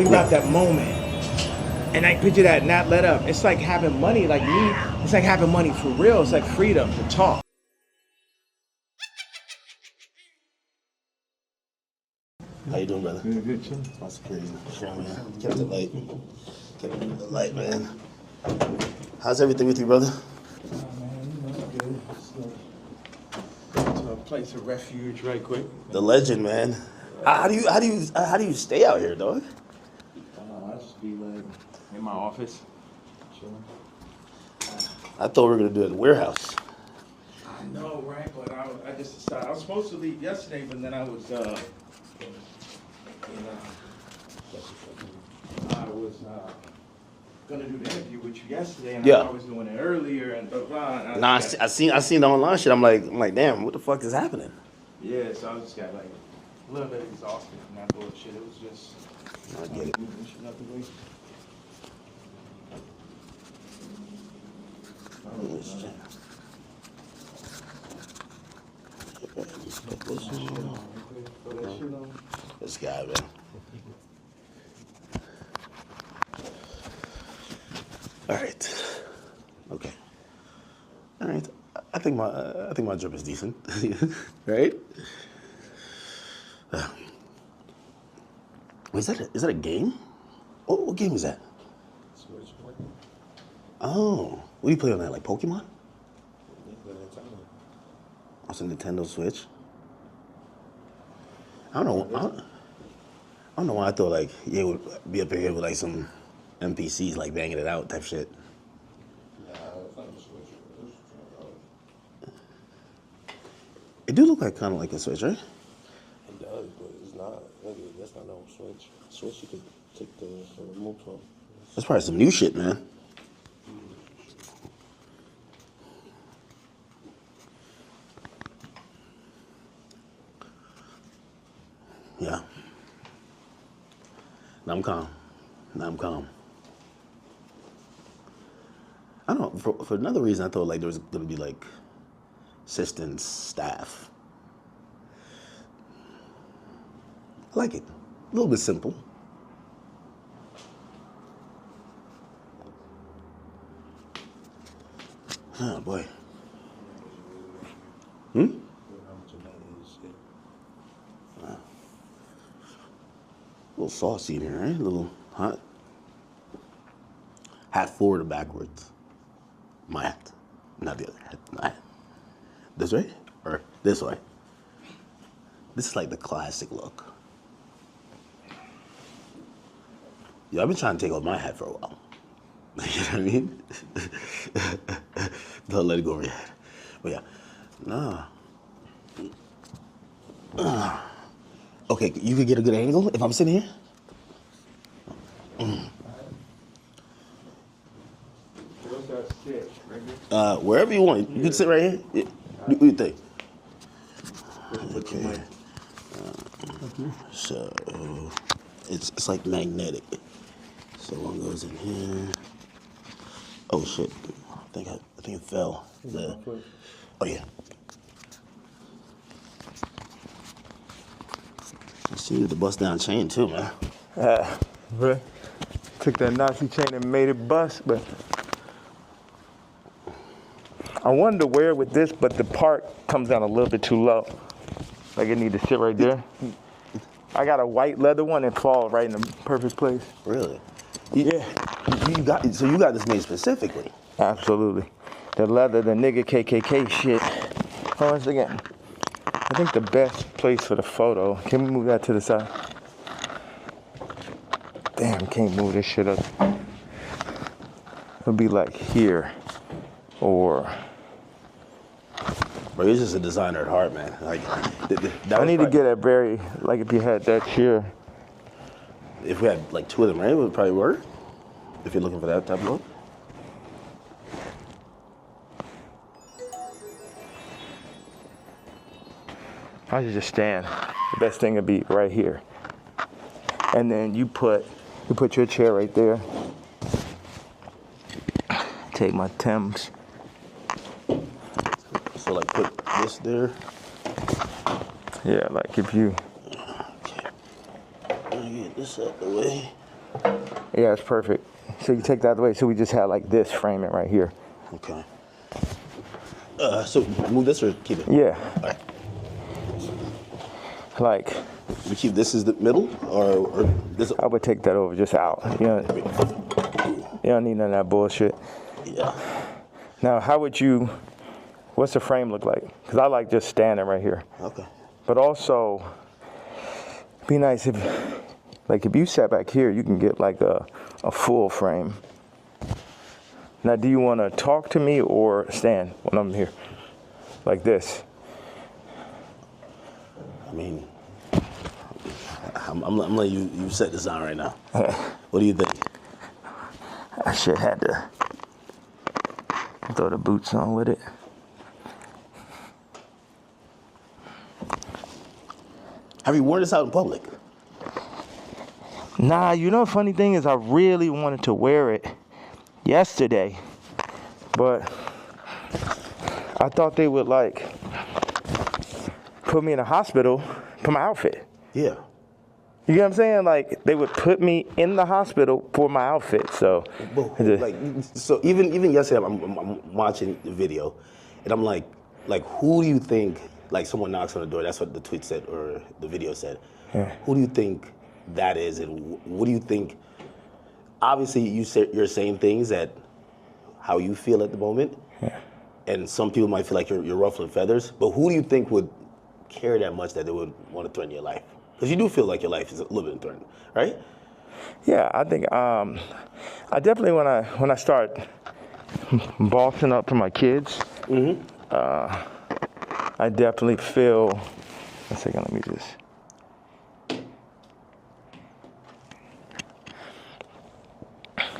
Think about that moment. And I picture that not let up. It's like having money, like me. It's like having money for real. It's like freedom to talk. How you doing, brother? Good, chill. That's crazy. Yeah, man. Kept it light. Kept it light, man. How's everything with you, brother? Oh, man, you know, good. To a place of refuge, right quick. The legend, man. How do you stay out here, dog? I just be like in my office, chilling. I thought we were gonna do it in the warehouse. I know, right? But I just decided I was supposed to leave yesterday, but then I was gonna do the interview with you yesterday, and I was doing it earlier, and blah blah. Nah, I seen the online shit. I'm like, damn, what the fuck is happening? Yeah, so I just got like a little bit exhausted from that bullshit. It was just. I get it. This guy, man. All right. Okay. All right. I think my drip is decent, right? Is that a game? What game is that? Switch. Oh, what do you play on that? Like Pokemon? Oh, it's a Nintendo Switch. I don't know why I thought like you would be up here with like some NPCs like banging it out type shit. Nah, it's not a Switch. It do look like kind of like a Switch, right? It does, but it's not. That's not no Switch. Switch you could take the remote from. That's probably some new shit, man. Yeah. Now I'm calm. I don't know. For another reason, I thought like there was gonna be like assistants, staff. I like it. A little bit simple. Oh boy. How much of that is shit? A little saucy in here, right? A little hot. Hat forward or backwards? My hat, not the other hat. My hat. This way or this way? This is like the classic look. Yo, I've been trying to take off my hat for a while. You know what I mean? Don't let it go over your head. But yeah, nah. Okay, you could get a good angle if I'm sitting here? Where's that sit? Right here? Wherever you want. You can sit right here. Yeah. What do you think? Okay. So it's like magnetic. So one goes in here. Oh shit! I think it fell. Oh yeah. I see you with the bust down chain too, man. Really? Took that Nazi chain and made it bust, but I wanted to wear it with this, but the part comes down a little bit too low. Like it need to sit right there. I got a white leather one and fall right in the perfect place. Really? Yeah. You got this made specifically. Absolutely. The leather, the nigga KKK shit. Hold on a second. I think the best place for the photo, can we move that to the side? Damn, can't move this shit up. It'll be like here, or. Bro, you're just a designer at heart, man. Like, I need to get a very, like if you had that chair. If we had like two of them, right, it would probably work. If you're looking for that type of look. I should just stand. The best thing would be right here. And then you put your chair right there. Take my Timbs. So like put this there. Yeah, like if you. Okay. Let me get this out the way. Yeah, it's perfect. So you take that away. So we just had like this framing right here. Okay. So move this or keep it? Yeah. All right. Like, We keep this as the middle, or this? I would take that over just out. You don't need none of that bullshit. Yeah. Now, what's the frame look like? Because I like just standing right here. Okay. But also, it'd be nice if you sat back here, you can get like a full frame. Now, do you want to talk to me or stand when I'm here? Like this? I mean, I'm letting you set this on right now. What do you think? I should had to throw the boots on with it. Have you worn this out in public? Nah, the funny thing is I really wanted to wear it yesterday, but I thought they would like put me in a hospital for my outfit. Yeah. You get what I'm saying? Like they would put me in the hospital for my outfit. So, So even yesterday, I'm watching the video, and I'm like, who do you think? Like someone knocks on the door. That's what the tweet said or the video said. Yeah. Who do you think that is, and what do you think? Obviously, you're saying things that how you feel at the moment, yeah. And some people might feel like you're ruffling feathers. But who do you think would care that much that they would want to threaten your life? Because you do feel like your life is a little bit threatened, right? Yeah, I think I definitely when I start bossing up for my kids, I definitely feel. One second, let me just.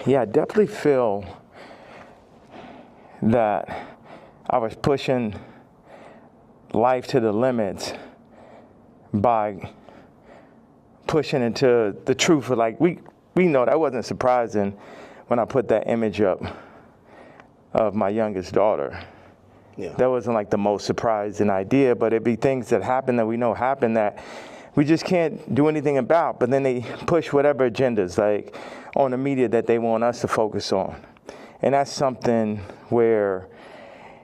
Yeah, I definitely feel that I was pushing life to the limits by pushing into the truth of like we know that wasn't surprising when I put that image up of my youngest daughter. Yeah. That wasn't like the most surprising idea, but it'd be things that happen that we know happen that we just can't do anything about. But then they push whatever agendas like on the media that they want us to focus on. And that's something where,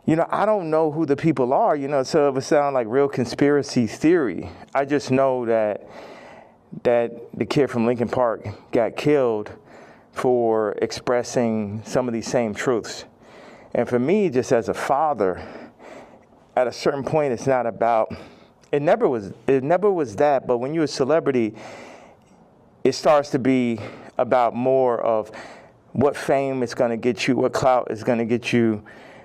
I don't know who the people are, so it would sound like real conspiracy theory. I just know that the kid from Lincoln Park got killed for expressing some of these same truths. And for me, just as a father, at a certain point, it's not about, it never was that, but when you're a celebrity, it starts to be about more of what fame is going to get you, what clout is going to get you,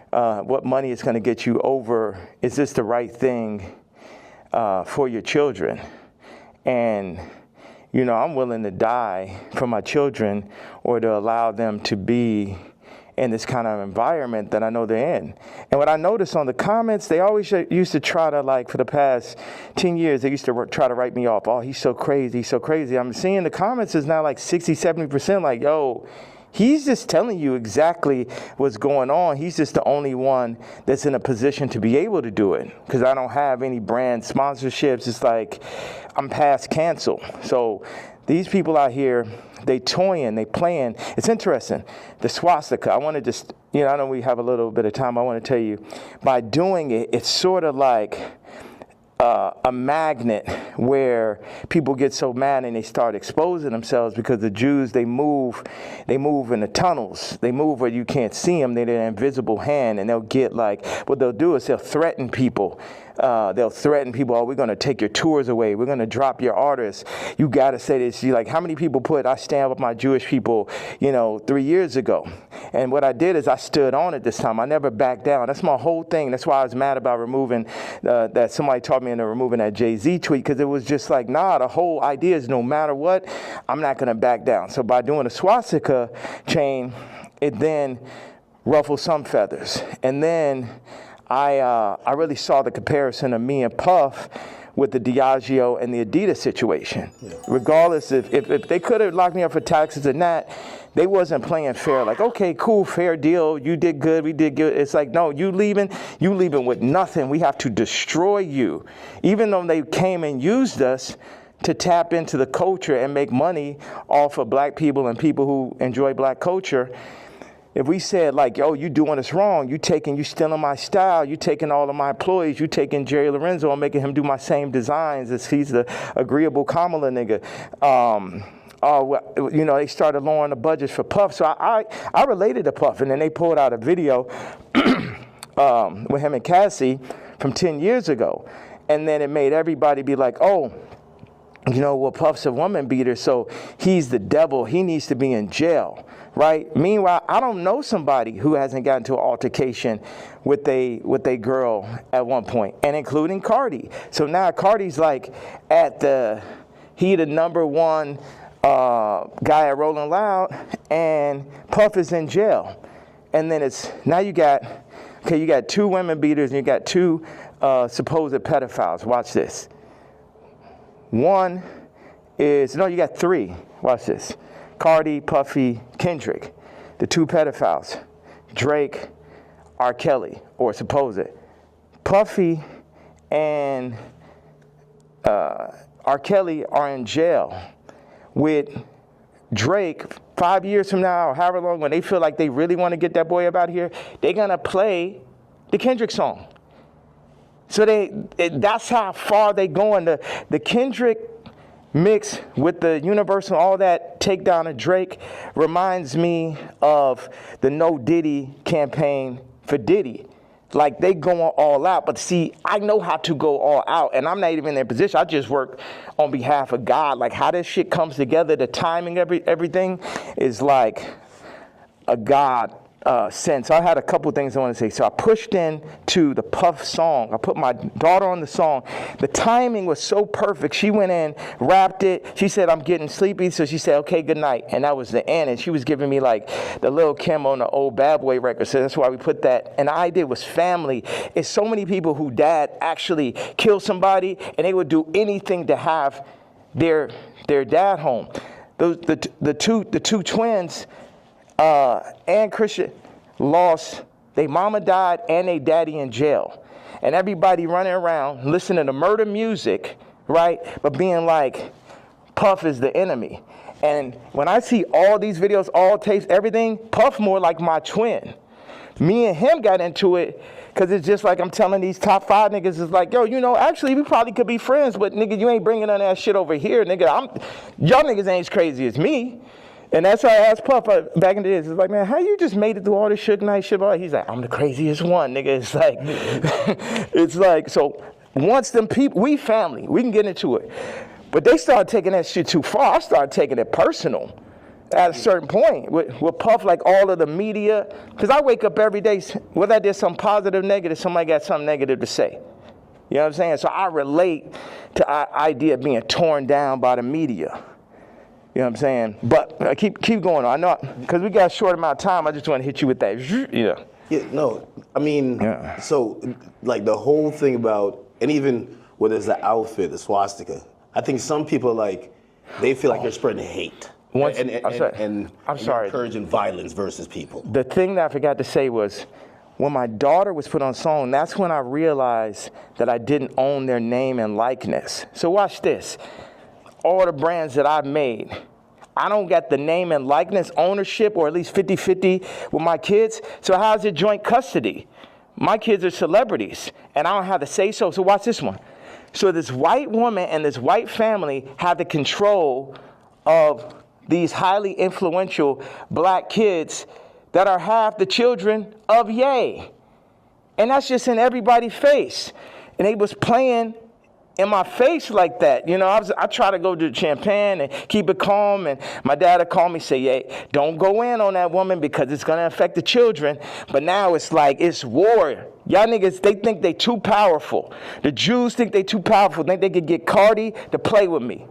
what money is going to get you over, is this the right thing for your children? And, I'm willing to die for my children or to allow them to be in this kind of environment that I know they're in. And what I noticed on the comments, they always used to try to, like, for the past 10 years, they used to try to write me off. Oh, he's so crazy, he's so crazy. I'm seeing the comments is now like 60, 70% like, yo, he's just telling you exactly what's going on. He's just the only one that's in a position to be able to do it because I don't have any brand sponsorships. It's like I'm past cancel. So these people out here, they toying, they playing. It's interesting. The swastika, I want to just, I know we have a little bit of time. I want to tell you, by doing it, it's sort of like a magnet where people get so mad and they start exposing themselves because the Jews, they move in the tunnels. They move where you can't see them. They're an invisible hand, and they'll get like, what they'll do is they'll threaten people. Oh, we're going to take your tours away. We're going to drop your artists. You got to say this. You're like, how many people I stand with my Jewish people, 3 years ago. And what I did is I stood on it this time. I never backed down. That's my whole thing. That's why I was mad about removing, that somebody taught me into removing that Jay-Z tweet, because it was just like, nah, the whole idea is no matter what, I'm not going to back down. So by doing a swastika chain, it then ruffled some feathers. And then I really saw the comparison of me and Puff with the Diageo and the Adidas situation. Yeah. Regardless if they could have locked me up for taxes and that, they wasn't playing fair. Like, okay, cool, fair deal. You did good, we did good. It's like, no, you leaving with nothing. We have to destroy you. Even though they came and used us to tap into the culture and make money off of black people and people who enjoy black culture, if we said like, yo, you doing us wrong, you stealing my style, you taking all of my employees, you taking Jerry Lorenzo and making him do my same designs as he's the agreeable Kamala nigga. You know, they started lowering the budgets for Puff. So I related to Puff, and then they pulled out a video with him and Cassie from 10 years ago. And then it made everybody be like, oh, you know, well, Puff's a woman beater, so he's the devil. He needs to be in jail, right? Meanwhile, I don't know somebody who hasn't gotten into an altercation with a girl at one point, and including Cardi. So now Cardi's like he the number one guy at Rolling Loud, and Puff is in jail. And then now you got two women beaters and you got two supposed pedophiles. Watch this. You got three. Watch this. Cardi, Puffy, Kendrick. The two pedophiles. Drake, R. Kelly, or supposed. Puffy and R. Kelly are in jail with Drake 5 years from now, or however long, when they feel like they really want to get that boy up out here, they're going to play the Kendrick song. So that's how far they going. The Kendrick mix with the Universal, all that takedown of Drake reminds me of the No Diddy campaign for Diddy. Like, they going all out. But see, I know how to go all out, and I'm not even in their position. I just work on behalf of God. Like, how this shit comes together, the timing, everything is like a God sense. So I had a couple things I want to say. So I pushed in to the Puff song. I put my daughter on the song. The timing was so perfect. She went in, rapped it. She said, I'm getting sleepy. So she said, okay, good night. And that was the end. And she was giving me like the Lil Kim on the old Bad Boy record. So that's why we put that. And the idea was family. It's so many people who dad actually killed somebody, and they would do anything to have their dad home. The two twins, and Christian, lost, their mama died and their daddy in jail. And everybody running around listening to murder music, right? But being like, Puff is the enemy. And when I see all these videos, all tapes, everything, Puff more like my twin. Me and him got into it because it's just like I'm telling these top 5 niggas, it's like, yo, you know, actually we probably could be friends, but nigga, you ain't bringing none of that shit over here, nigga. Y'all niggas ain't as crazy as me. And that's why I asked Puff back in the days. It's like, man, how you just made it through all this Suge Knight shit? He's like, I'm the craziest one, nigga. It's like, it's like, so once them people, we family, we can get into it. But they started taking that shit too far. I started taking it personal at a certain point with Puff, like all of the media. Because I wake up every day, whether I did something positive, negative, somebody got something negative to say. You know what I'm saying? So I relate to the idea of being torn down by the media. You know what I'm saying? But keep going on. I know, because we got a short amount of time, I just want to hit you with that. Yeah. Yeah, no, I mean, So, like, the whole thing about, and even whether it's the outfit, the swastika, I think some people, like, they feel like they're spreading hate. And I'm sorry. Encouraging violence versus people. The thing that I forgot to say was, when my daughter was put on song, that's when I realized that I didn't own their name and likeness. So watch this. All the brands that I've made, I don't got the name and likeness ownership, or at least 50-50 with my kids. So how's it joint custody? My kids are celebrities, and I don't have to say so. So watch this one. So this white woman and this white family have the control of these highly influential black kids that are half the children of Ye. And that's just in everybody's face. And they was playing in my face like that. You know, I try to go to Champagne and keep it calm, and my dad would call me, say, yeah, don't go in on that woman because it's going to affect the children. But now it's like, it's war. Y'all niggas, they think they too powerful. The Jews think they too powerful. They think they could get Cardi to play with me.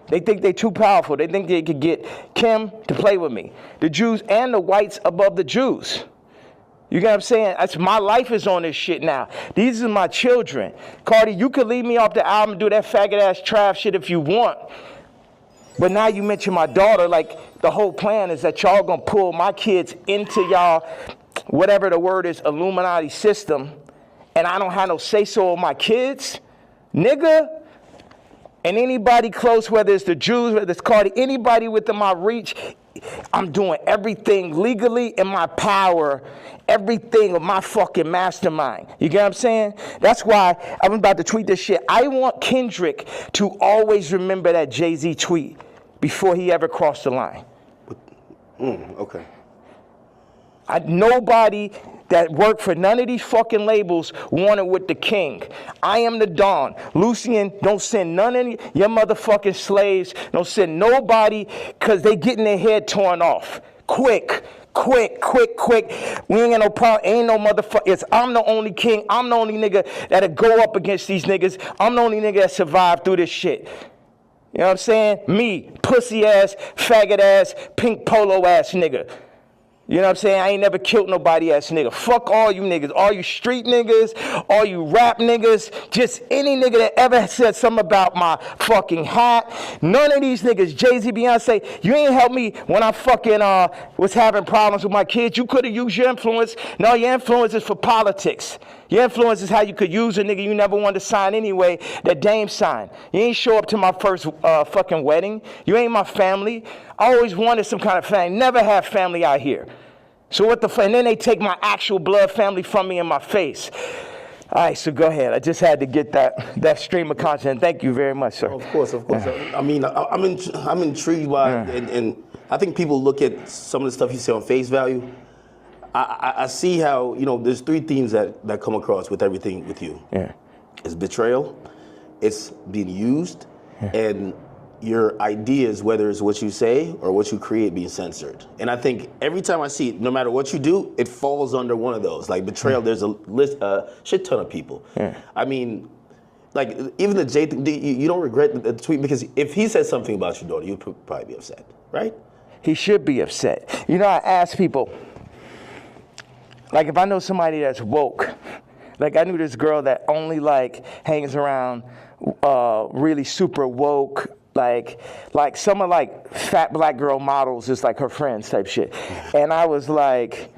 They think they too powerful. They think they could get Kim to play with me. The Jews and the whites above the Jews. You get what I'm saying? My life is on this shit now. These are my children. Cardi, you could leave me off the album and do that faggot-ass trap shit if you want. But now you mention my daughter, like the whole plan is that y'all gonna pull my kids into y'all, whatever the word is, Illuminati system, and I don't have no say-so on my kids? Nigga. And anybody close, whether it's the Jews, whether it's Cardi, anybody within my reach, I'm doing everything legally in my power, everything of my fucking mastermind. You get what I'm saying? That's why I'm about to tweet this shit. I want Kendrick to always remember that Jay-Z tweet before he ever crossed the line. Okay. Nobody that worked for none of these fucking labels wanted with the king. I am the Don. Lucian, don't send none of your motherfucking slaves. Don't send nobody, because they getting their head torn off. Quick. We ain't got no problem. Ain't no motherfucker. I'm the only king. I'm the only nigga that'll go up against these niggas. I'm the only nigga that survived through this shit. You know what I'm saying? Me, pussy ass, faggot ass, pink polo ass nigga. You know what I'm saying? I ain't never killed nobody ass nigga. Fuck all you niggas. All you street niggas, all you rap niggas, just any nigga that ever said something about my fucking hat. None of these niggas, Jay-Z, Beyonce, you ain't helped me when I fucking was having problems with my kids. You could have used your influence. No, your influence is for politics. Your influence is how you could use a nigga you never wanted to sign anyway, that Dame signed. You ain't show up to my first fucking wedding. You ain't my family. I always wanted some kind of family. Never had family out here. So what the fuck? And then they take my actual blood family from me in my face. All right, so go ahead. I just had to get that stream of content. Thank you very much, sir. Of course. I mean, I'm intrigued by, and I think people look at some of the stuff you say on face value. I see how, there's three themes that come across with everything with you. Yeah. It's betrayal, it's being used, and your ideas, whether it's what you say or what you create, being censored. And I think every time I see it, no matter what you do, it falls under one of those. Like betrayal, there's a shit ton of people. Yeah. I mean, like even the Jay thing, you don't regret the tweet, because if he said something about your daughter, you'd probably be upset, right? He should be upset. I ask people, like if I know somebody that's woke, like I knew this girl that only hangs around really super woke, like some of fat black girl models is like her friends type shit. And I was like,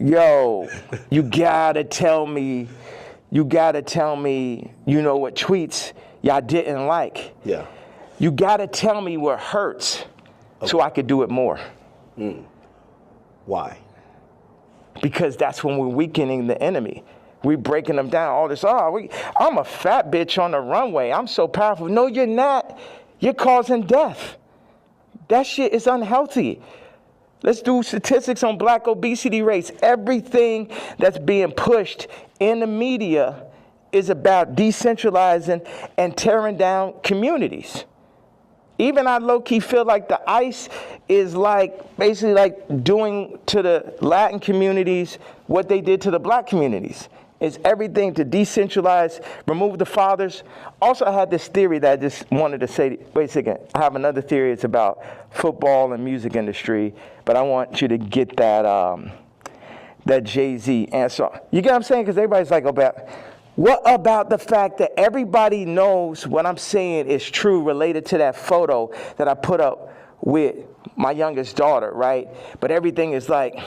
yo, you gotta tell me, you know what tweets y'all didn't like. Yeah. You gotta tell me what hurts so I could do it more. Why? Because that's when we're weakening the enemy. We breaking them down. All this, I'm a fat bitch on the runway. I'm so powerful. No, you're not. You're causing death. That shit is unhealthy. Let's do statistics on black obesity rates. Everything that's being pushed in the media is about decentralizing and tearing down communities. Even I low-key feel like the ICE is basically doing to the Latin communities what they did to the black communities. It's everything to decentralize, remove the fathers. Also, I had this theory that I just wanted to say, wait a second, I have another theory. It's about football and music industry, but I want you to get that Jay-Z answer. You get what I'm saying? Because everybody's like, what about the fact that everybody knows what I'm saying is true related to that photo that I put up with my youngest daughter, right? But everything is but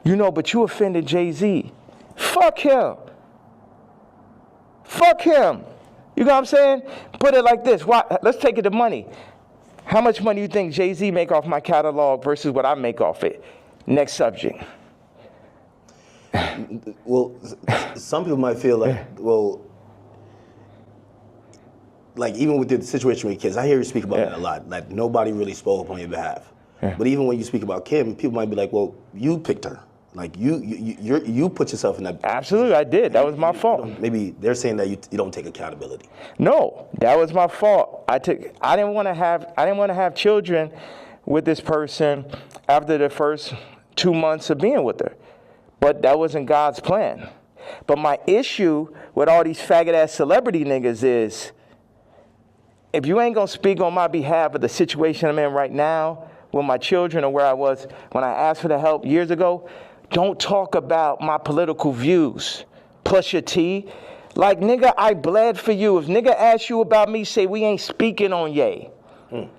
you offended Jay-Z. Fuck him. Fuck him. You know what I'm saying? Put it like this. Let's take it to money. How much money do you think Jay-Z make off my catalog versus what I make off it? Next subject. Well, some people might feel even with the situation with kids, I hear you speak about that a lot. Like nobody really spoke up on your behalf. Yeah. But even when you speak about Kim, people might be like, well, you picked her. Like you put yourself in that. Absolutely, I did. That was my fault. Maybe they're saying that you don't take accountability. No, that was my fault. I didn't want to have children with this person after the first 2 months of being with her. But that wasn't God's plan. But my issue with all these faggot-ass celebrity niggas is, if you ain't gonna speak on my behalf of the situation I'm in right now with my children or where I was when I asked for the help years ago, don't talk about my political views. Push your T. Like, nigga, I bled for you. If nigga asks you about me, say we ain't speaking on Ye. You know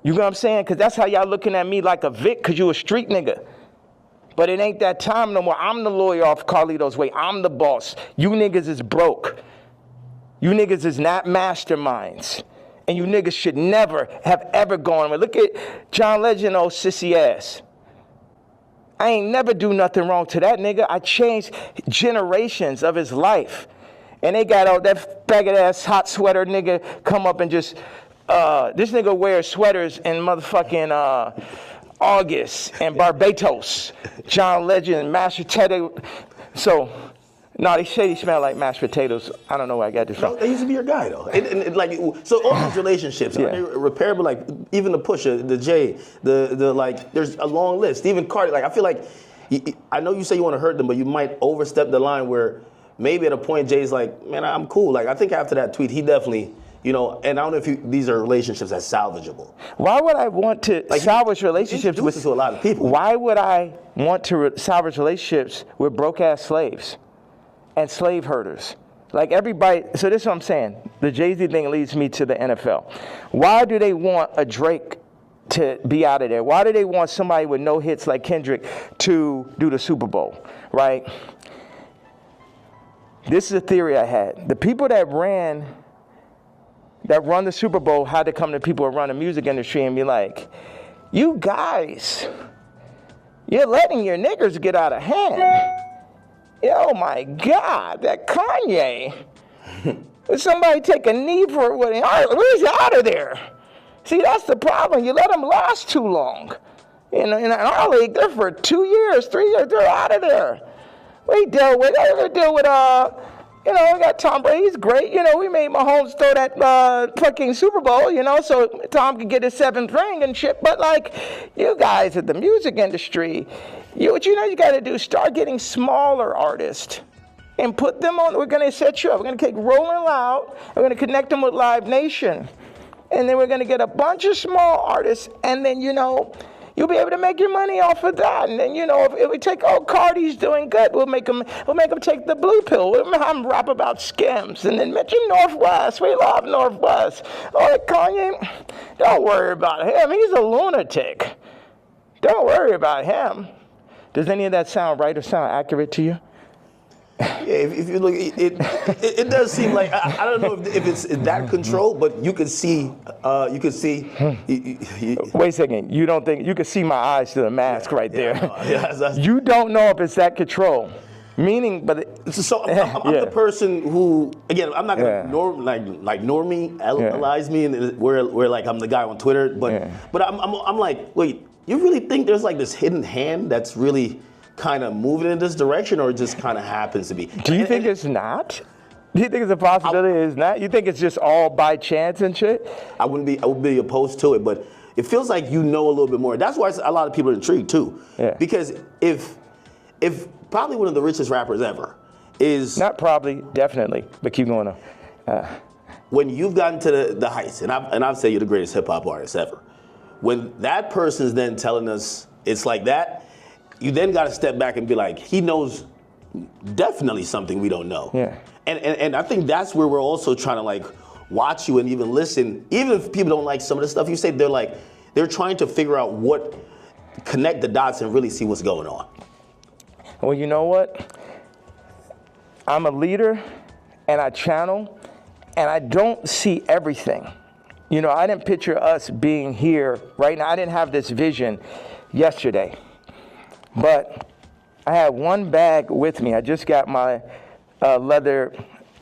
what I'm saying? Because that's how y'all looking at me like a Vic, because you a street nigga. But it ain't that time no more. I'm the lawyer off Carlito's way. I'm the boss. You niggas is broke. You niggas is not masterminds. And you niggas should never have ever gone. Look at John Legend, old sissy ass. I ain't never do nothing wrong to that nigga. I changed generations of his life. And they got out that faggot ass hot sweater nigga come up and just, this nigga wears sweaters in motherfucking August and Barbados. John Legend, mashed potato. So, no, they say he smell like mashed potatoes. I don't know where I got this from. No, they used to be your guy though. And like, so all these relationships, are they repairable? Like even the Pusha, the Jay, the like, there's a long list. Even Cardi, like I feel like, I know you say you want to hurt them, but you might overstep the line where maybe at a point Jay's like, man, I'm cool. Like I think after that tweet, he definitely, you know, and I don't know if these are relationships that's salvageable. Why would I want to salvage relationships with to a lot of people? Why would I want to salvage relationships with broke ass slaves and slave herders? Like everybody, so this is what I'm saying. The Jay-Z thing leads me to the NFL. Why do they want a Drake to be out of there? Why do they want somebody with no hits like Kendrick to do the Super Bowl, right? This is a theory I had. The people that run the Super Bowl had to come to people who run the music industry and be like, you guys, you're letting your niggers get out of hand. Oh my God, that Kanye. Somebody take a knee for it. Where's he out of there? See, that's the problem. You let them last too long. In our league, they're for 2 years, 3 years, they're out of there. We deal with, we got Tom Brady, he's great. We made Mahomes throw that fucking Super Bowl, so Tom could get his 7th ring and shit. But like, you guys at the music industry, what you got to do, start getting smaller artists and put them on. We're going to set you up. We're going to take Rolling Loud. We're going to connect them with Live Nation. And then we're going to get a bunch of small artists. And then, you'll be able to make your money off of that. And then, if we take, Cardi's doing good, we'll make them take the blue pill. We'll have them rap about Skims. And then mention Northwest. We love Northwest. Kanye, don't worry about him. He's a lunatic. Don't worry about him. Does any of that sound right or sound accurate to you? Yeah, if you look, it does seem like I don't know if it's that control, but you could see. Wait a second. You don't think you can see my eyes through the mask right there? Yeah, you don't know if it's that control. Meaning, but so I'm the person who, again, I'm not gonna normalize me, and where like I'm the guy on Twitter, but I'm like, wait, you really think there's like this hidden hand that's really kind of moving in this direction, or it just kind of happens to be? Do you think it's not? Do you think it's a possibility it's not? You think it's just all by chance and shit? I would be opposed to it, but it feels like a little bit more. That's why a lot of people are intrigued too. Yeah. Because if probably one of the richest rappers ever is not probably, definitely, but keep going on. When you've gotten to the heights, and I'd say you're the greatest hip hop artist ever. When that person's then telling us it's like that, you then got to step back and be like, he knows definitely something we don't know. Yeah. And I think that's where we're also trying to like watch you and even listen. Even if people don't like some of the stuff you say, they're trying to figure out connect the dots and really see what's going on. Well, you know what? I'm a leader and I channel and I don't see everything. I didn't picture us being here right now. I didn't have this vision yesterday. But I had one bag with me. I just got my leather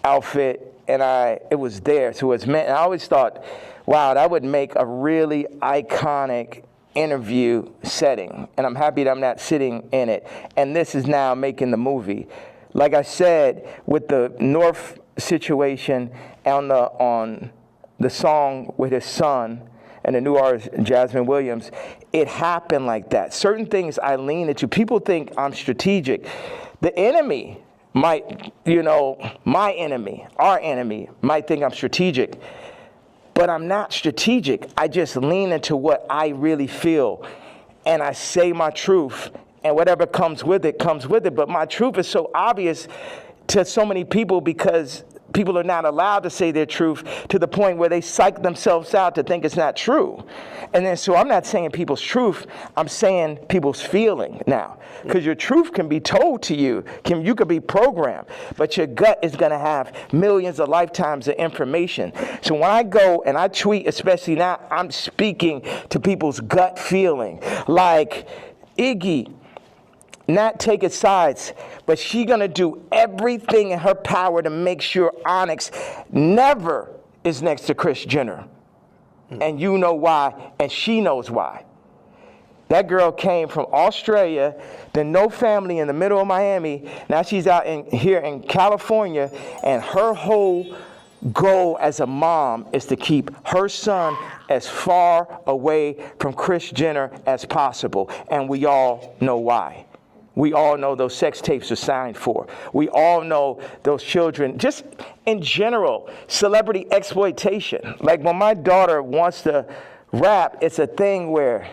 outfit, and it was there. So it's meant. And I always thought, wow, that would make a really iconic interview setting. And I'm happy that I'm not sitting in it. And this is now making the movie. Like I said, with the North situation on the song with his son, and the new artist, Jasmine Williams, it happened like that. Certain things I lean into. People think I'm strategic. The enemy might, my enemy, our enemy, might think I'm strategic. But I'm not strategic. I just lean into what I really feel. And I say my truth. And whatever comes with it, comes with it. But my truth is so obvious to so many people because people are not allowed to say their truth to the point where they psych themselves out to think it's not true. And then, so I'm not saying people's truth, I'm saying people's feeling now. Because your truth can be told to you, you could be programmed, but your gut is going to have millions of lifetimes of information. So when I go and I tweet, especially now, I'm speaking to people's gut feeling. Like, Iggy, not taking sides, but she gonna do everything in her power to make sure Onyx never is next to Kris Jenner. And you know why, and she knows why. That girl came from Australia, then no family in the middle of Miami. Now she's out here in California, and her whole goal as a mom is to keep her son as far away from Kris Jenner as possible. And we all know why. We all know those sex tapes are signed for. We all know those children, just in general, celebrity exploitation. Like when my daughter wants to rap, it's a thing where,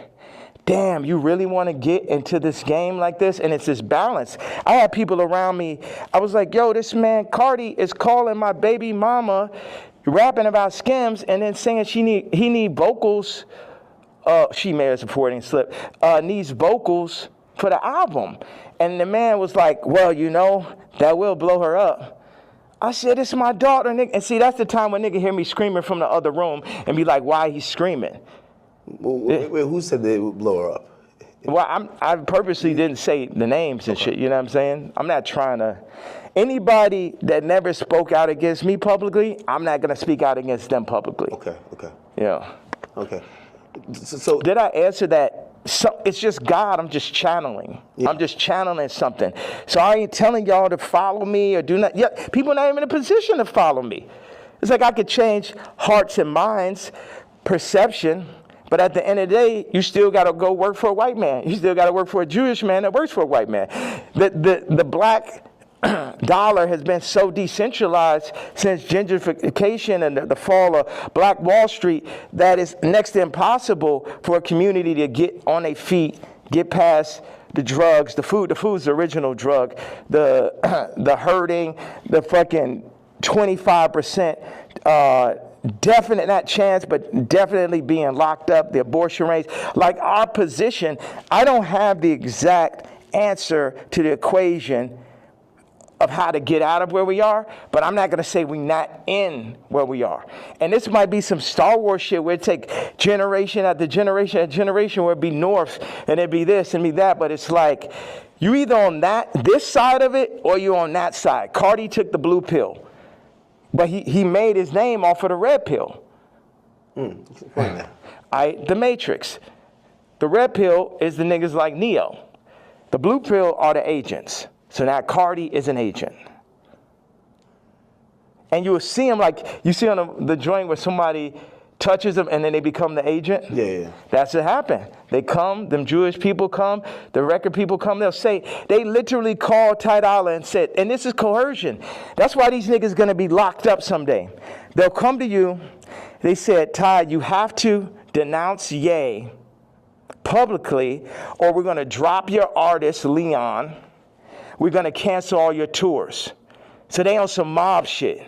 damn, you really want to get into this game like this? And it's this balance. I had people around me, I was like, yo, this man, Cardi, is calling my baby mama, rapping about Skims, and then saying he need vocals. She may have supporting slip, needs vocals for the album. And the man was like, well, you know, that will blow her up. I said, it's my daughter, nigga. And see, that's the time when nigga hear me screaming from the other room and be like, why he's screaming? Wait, who said they would blow her up? Well, I purposely didn't say the names and shit, you know what I'm saying? I'm not trying to. Anybody that never spoke out against me publicly, I'm not going to speak out against them publicly. Okay. Yeah. Okay. So did I answer that? So it's just God, I'm just channeling. Yeah. I'm just channeling something. So I ain't telling y'all to follow me or do not. Yeah, people are not even in a position to follow me. It's like I could change hearts and minds, perception, but at the end of the day, you still got to go work for a white man. You still got to work for a Jewish man that works for a white man. The black dollar has been so decentralized since gentrification and the fall of Black Wall Street that it's next to impossible for a community to get on their feet, get past the drugs, the food. The food's the original drug. The hurting, the fucking 25%. Definite, not chance, but definitely being locked up, the abortion rates. Like our position, I don't have the exact answer to the equation of how to get out of where we are, but I'm not going to say we're not in where we are. And this might be some Star Wars shit where it take generation after generation after generation where it'd be north and it'd be this and be that, but it's like you either on this side of it or you on that side. Cardi took the blue pill. But he made his name off of the red pill. The Matrix. The red pill is the niggas like Neo. The blue pill are the agents. So now Cardi is an agent. And you will see him like, you see on the joint where somebody touches them and then they become the agent? Yeah. That's what happened. They come, them Jewish people come, the record people come, they'll say, they literally called Ty Dolla and said, and this is coercion. That's why these niggas gonna be locked up someday. They'll come to you, they said, Ty, you have to denounce Ye publicly or we're gonna drop your artist, Leon. We're gonna cancel all your tours. So they on some mob shit.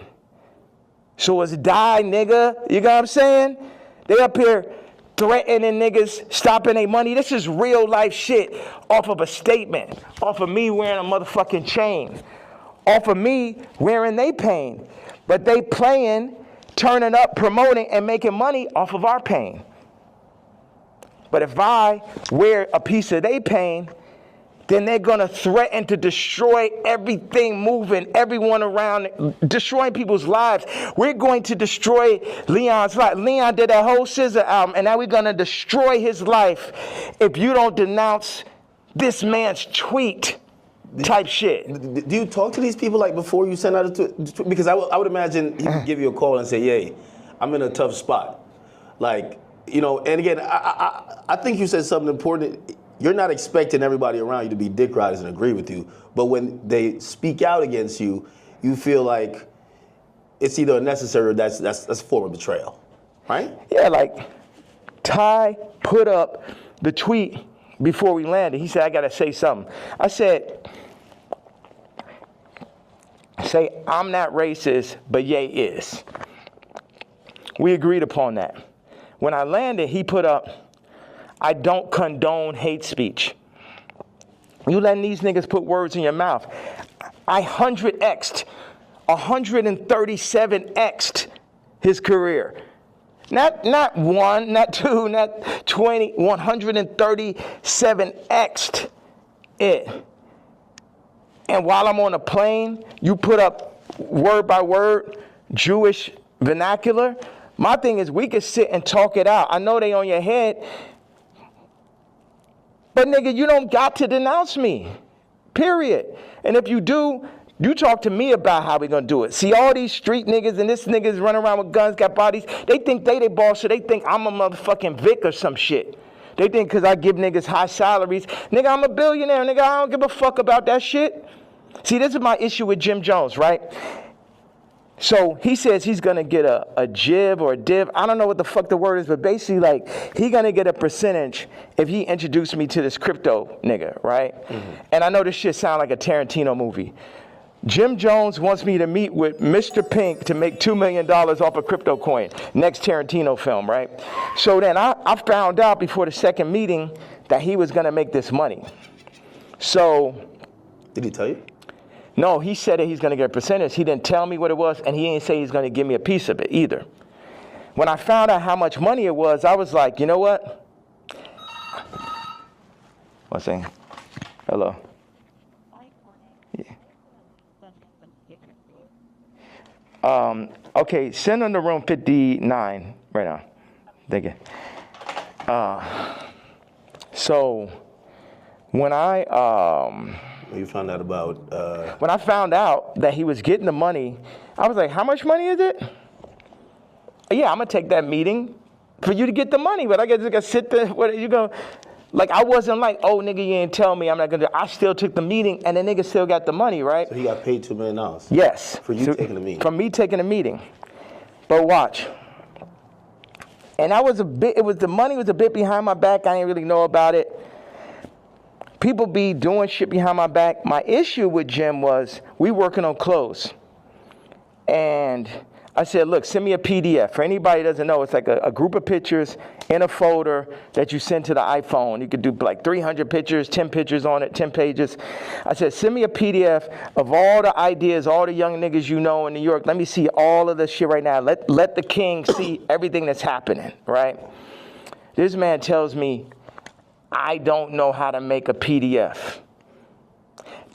So it's die, nigga. You know what I'm saying? They up here threatening niggas, stopping their money. This is real life shit off of a statement, off of me wearing a motherfucking chain, off of me wearing they pain. But they playing, turning up, promoting, and making money off of our pain. But if I wear a piece of they pain, then they're going to threaten to destroy everything moving, everyone around, destroying people's lives. We're going to destroy Leon's life. Leon did that whole SZA album, and now we're going to destroy his life if you don't denounce this man's tweet type shit. Do you talk to these people like before you send out a tweet? Because I would imagine he could give you a call and say, "Yay, I'm in a tough spot." Like, you know, and again, I think you said something important. You're not expecting everybody around you to be dick riders and agree with you, but when they speak out against you, you feel like it's either unnecessary or that's a form of betrayal, right? Yeah, like Ty put up the tweet before we landed. He said, I gotta say something. I said, say, I'm not racist, but Ye is. We agreed upon that. When I landed, he put up, I don't condone hate speech. You letting these niggas put words in your mouth. I 137x'd his career. Not one, not two, not 20, 137x'd it. And while I'm on a plane, you put up word by word Jewish vernacular. My thing is we could sit and talk it out. I know they on your head, but nigga, you don't got to denounce me, period. And if you do, you talk to me about how we gonna do it. See, all these street niggas and this niggas running around with guns, got bodies, they think they boss, so they think I'm a motherfucking Vic or some shit. They think because I give niggas high salaries, nigga, I'm a billionaire, nigga, I don't give a fuck about that shit. See, this is my issue with Jim Jones, right? So he says he's gonna get a jib or a div. I don't know what the fuck the word is, but basically like he gonna get a percentage if he introduced me to this crypto nigga, right? Mm-hmm. And I know this shit sound like a Tarantino movie. Jim Jones wants me to meet with Mr. Pink to make $2 million off a crypto coin. Next Tarantino film, right? So then I found out before the second meeting that he was gonna make this money. So. Did he tell you? No, he said that he's going to get a percentage. He didn't tell me what it was, and he didn't say he's going to give me a piece of it either. When I found out how much money it was, I was like, you know what? One second. Hello. Yeah. Okay, send on the room 59 right now. Thank you. So when You found out about... When I found out that he was getting the money, I was like, how much money is it? Yeah, I'm going to take that meeting for you to get the money, but I guess I got to sit there. What you go? Like, I wasn't like, oh, nigga, you didn't tell me I'm not going to. I still took the meeting, and the nigga still got the money, right? So he got paid $2 million? Yes. For you taking the meeting? For me taking the meeting. But watch. And I was the money was a bit behind my back. I didn't really know about it. People be doing shit behind my back. My issue with Jim was we working on clothes. And I said, look, send me a PDF. For anybody who doesn't know, it's like a group of pictures in a folder that you send to the iPhone. You could do like 300 pictures, 10 pictures on it, 10 pages. I said, send me a PDF of all the ideas, all the young niggas you know in New York. Let me see all of this shit right now. Let the king see everything that's happening, right? This man tells me, I don't know how to make a PDF.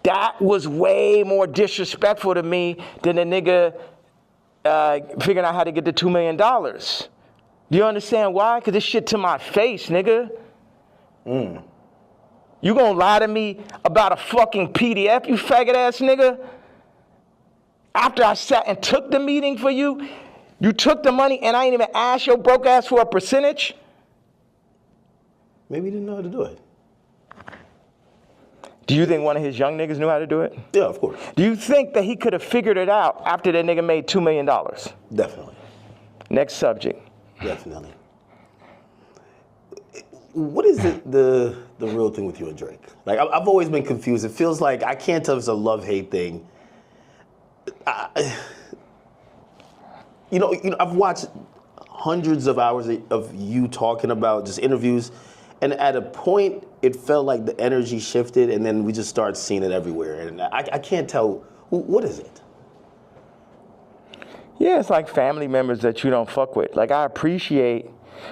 That was way more disrespectful to me than a nigga figuring out how to get the $2 million. Do you understand why? Because this shit to my face, nigga. You gonna lie to me about a fucking PDF, you faggot ass nigga? After I sat and took the meeting for you, you took the money and I ain't even asked your broke ass for a percentage? Maybe he didn't know how to do it. Do you think one of his young niggas knew how to do it? Yeah, of course. Do you think that he could have figured it out after that nigga made $2 million? Definitely. Next subject. Definitely. What is the real thing with you and Drake? Like, I've always been confused. It feels like, I can't tell if it's a love-hate thing. You know, I've watched hundreds of hours of you talking about just interviews, and at a point, it felt like the energy shifted, and then we just started seeing it everywhere. And I can't tell, what is it? Yeah, it's like family members that you don't fuck with. Like, I appreciate,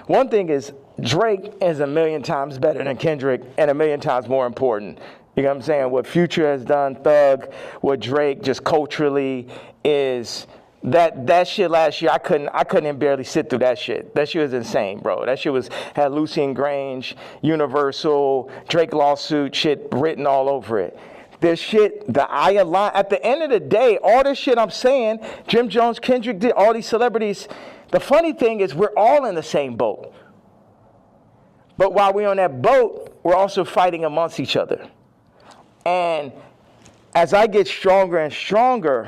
one thing is, Drake is a million times better than Kendrick and a million times more important. You know what I'm saying? What Future has done, Thug, what Drake just culturally is... That shit last year, I couldn't even barely sit through that shit. That shit was insane, bro. That shit had Lucian Grange, Universal, Drake lawsuit shit written all over it. This shit, at the end of the day, all this shit I'm saying, Jim Jones, Kendrick did, all these celebrities, the funny thing is we're all in the same boat. But while we're on that boat, we're also fighting amongst each other. And as I get stronger and stronger,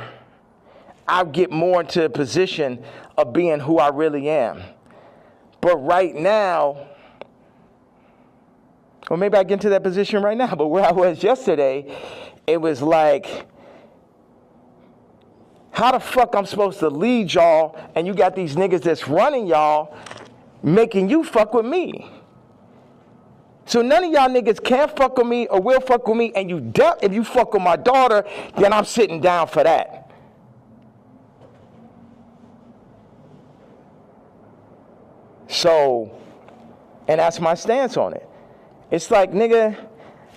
I get more into a position of being who I really am. But right now, or maybe I get into that position right now, but where I was yesterday, it was like, How the fuck I'm supposed to lead y'all and you got these niggas that's running y'all making you fuck with me? So none of y'all niggas can fuck with me or will fuck with me, and if you fuck with my daughter, then I'm sitting down for that. So, and that's my stance on it. It's like, nigga,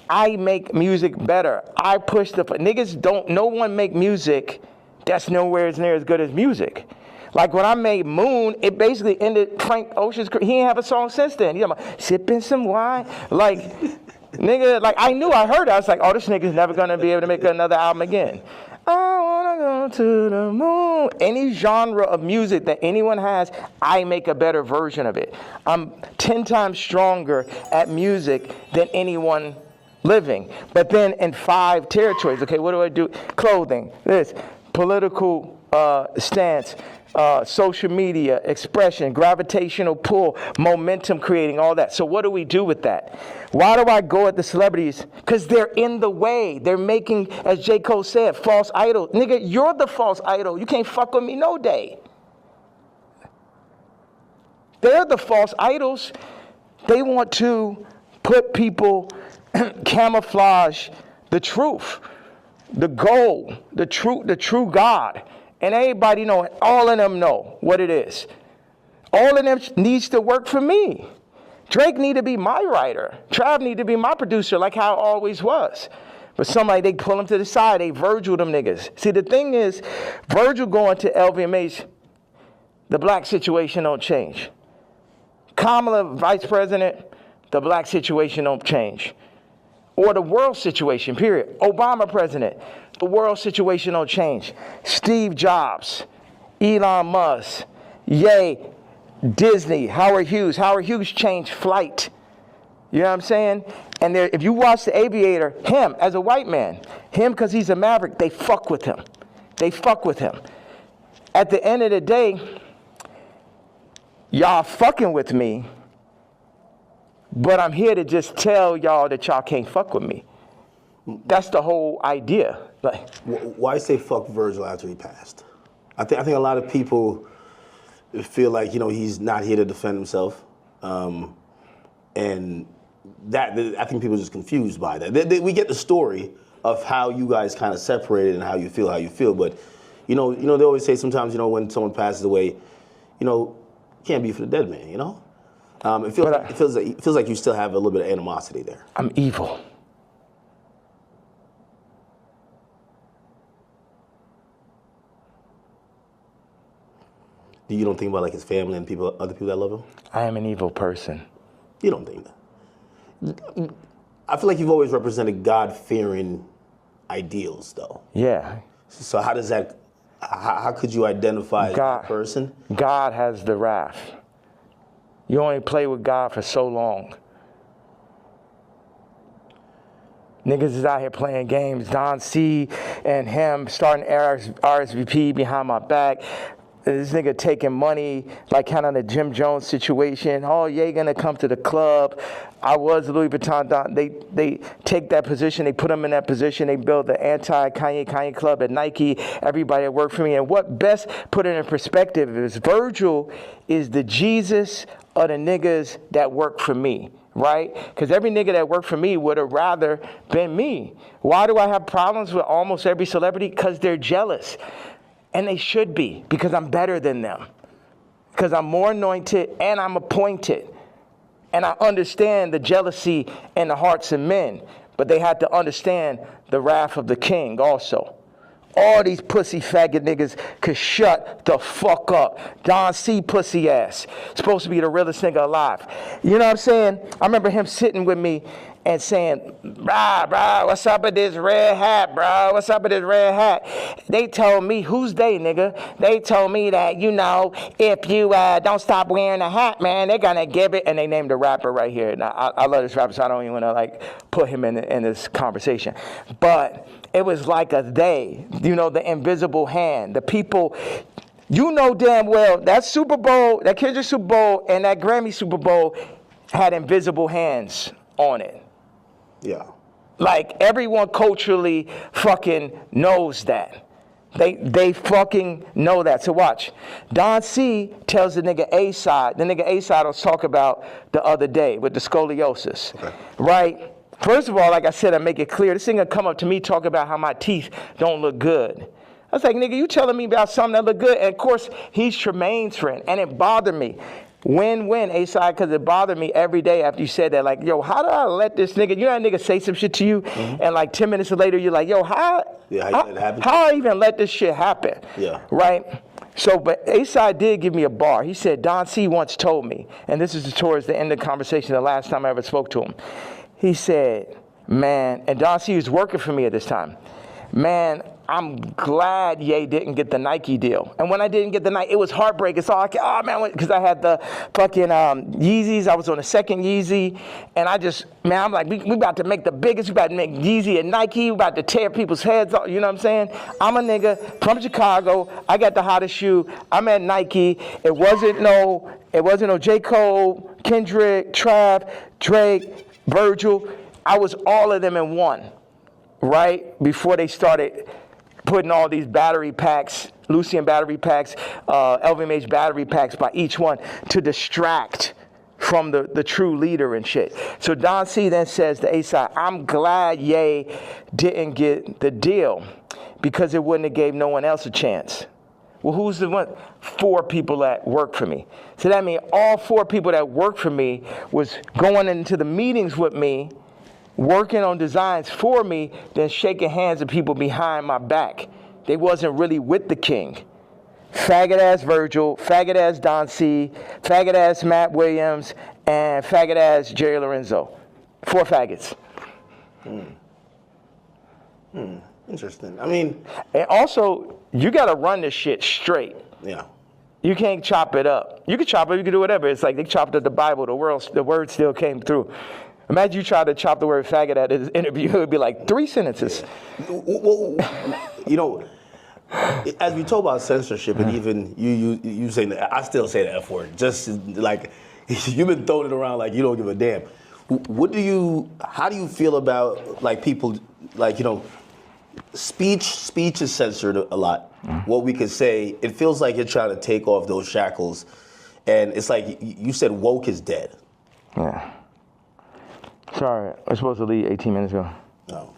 I make music better. I push niggas don't, no one make music that's nowhere near as good as music. Like when I made Moon, it basically ended Frank Ocean's career. He ain't have a song since then. You know, sipping some wine. Like, nigga, like I heard it. I was like, oh, this nigga's never gonna be able to make another album again. I wanna go to the moon. Any genre of music that anyone has, I make a better version of it. I'm 10 times stronger at music than anyone living. But then in 5 territories, okay, what do I do? Clothing, this, political stance, social media, expression, gravitational pull, momentum creating, all that. So what do we do with that? Why do I go at the celebrities? Because they're in the way. They're making, as J. Cole said, false idol. Nigga, you're the false idol. You can't fuck with me no day. They're the false idols. They want to put people, camouflage the truth, the goal, the true God. And everybody know it. All of them know what it is. All of them needs to work for me. Drake need to be my writer. Trav need to be my producer, like how it always was. But somebody, they pull him to the side. They Virgil them niggas. See, the thing is, Virgil going to LVMH, the black situation don't change. Kamala, vice president, the black situation don't change. Or the world situation, period. Obama president, the world situation don't change. Steve Jobs, Elon Musk, Ye, Disney, Howard Hughes. Howard Hughes changed flight. You know what I'm saying? And there, if you watch The Aviator, him as a white man, him because he's a maverick, they fuck with him. They fuck with him. At the end of the day, y'all fucking with me, but I'm here to just tell y'all that y'all can't fuck with me. That's the whole idea. Like, why say fuck Virgil after he passed? I think a lot of people feel like, you know, he's not here to defend himself, and that I think people are just confused by that. We get the story of how you guys kind of separated and how you feel, but you know they always say sometimes, you know, when someone passes away, you know, can't be for the dead man, you know. It feels like you still have a little bit of animosity there. I'm evil. You don't think about like his family and other people that love him? I am an evil person. You don't think that? I feel like you've always represented God-fearing ideals, though. Yeah. So how does that? How could you identify that person? God has the wrath. You only play with God for so long. Niggas is out here playing games. Don C and him starting RSVP behind my back. This nigga taking money, like kind of the Jim Jones situation. Oh, yeah, gonna come to the club. I was Louis Vuitton. They take that position. They put him in that position. They build the anti-Kanye club at Nike. Everybody that worked for me. And what best put it in perspective is Virgil is the Jesus of the niggas that work for me. Right? Because every nigga that worked for me would have rather been me. Why do I have problems with almost every celebrity? Because they're jealous. And they should be, because I'm better than them. Because I'm more anointed and I'm appointed. And I understand the jealousy in the hearts of men. But they had to understand the wrath of the king also. All these pussy faggot niggas could shut the fuck up. Don C. pussy ass. Supposed to be the realest nigga alive. You know what I'm saying? I remember him sitting with me and saying, brah, what's up with this red hat, bro? What's up with this red hat? They told me, who's they, nigga? They told me that, you know, if you don't stop wearing a hat, man, they're gonna give it. And they named a rapper right here. Now, I love this rapper, so I don't even wanna like put him in this conversation. But it was like a they, you know, the invisible hand, the people. You know damn well that Super Bowl, that Kendrick Super Bowl and that Grammy Super Bowl had invisible hands on it. Yeah. Like everyone culturally fucking knows that. They fucking know that. So watch. Don C tells the nigga A-Side. The nigga A-Side I was talking about the other day with the scoliosis. Okay. Right? First of all, like I said, I make it clear. This nigga come up to me talking about how my teeth don't look good. I was like, nigga, you telling me about something that look good? And of course, he's Tremaine's friend. And it bothered me. Win-win, A-Side, because it bothered me every day after you said that. Like, yo, how do I let this nigga, you know that nigga say some shit to you, and like 10 minutes later, you're like, yo, how I even let this shit happen? Yeah. Right? So, but A-Side did give me a bar. He said, Don C once told me, and this is towards the end of the conversation, the last time I ever spoke to him. He said, man, and Don C was working for me at this time. Man, I'm glad Ye didn't get the Nike deal. And when I didn't get the Nike, it was heartbreaking. So I, oh man, because I had the fucking Yeezys. I was on the second Yeezy. And I just, man, I'm like, we about to make the biggest. We about to make Yeezy and Nike. We about to tear people's heads off. You know what I'm saying? I'm a nigga from Chicago. I got the hottest shoe. I'm at Nike. It wasn't no J. Cole, Kendrick, Trav, Drake, Virgil. I was all of them in one, right? Before they started putting all these battery packs, Lucian battery packs, LVMH battery packs by each one to distract from the true leader and shit. So Don C then says to A-Side, I'm glad Ye didn't get the deal because it wouldn't have gave no one else a chance. Well, who's the one? 4 people that work for me. So that means all 4 people that work for me was going into the meetings with me, working on designs for me, then shaking hands with people behind my back. They wasn't really with the king. Faggot ass Virgil, faggot ass Don C, faggot ass Matt Williams, and faggot ass Jerry Lorenzo. 4 faggots. Interesting. I mean, and also you gotta run this shit straight. Yeah. You can't chop it up. You can chop it, you can do whatever. It's like they chopped up the Bible, the word still came through. Imagine you try to chop the word faggot at his interview, it would be like 3 sentences. Well, you know, as we talk about censorship, and even you saying that, I still say the F word. Just like you've been throwing it around like you don't give a damn. How do you feel about like people like, you know, speech is censored a lot. What we could say, it feels like you're trying to take off those shackles, and it's like you said woke is dead. Yeah. Sorry, I was supposed to leave 18 minutes ago. No.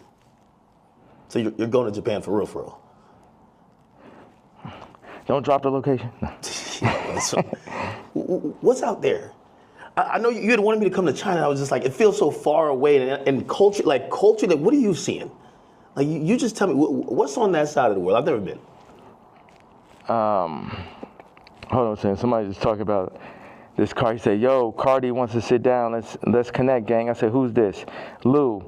So you're going to Japan for real? Don't drop the location. No. So, what's out there? I know you had wanted me to come to China. I was just like, it feels so far away. And culture, what are you seeing? Like, you just tell me, what's on that side of the world? I've never been. Hold on a second. Somebody just talking about this car. He said, yo, Cardi wants to sit down. Let's connect, gang. I said, who's this? Lou.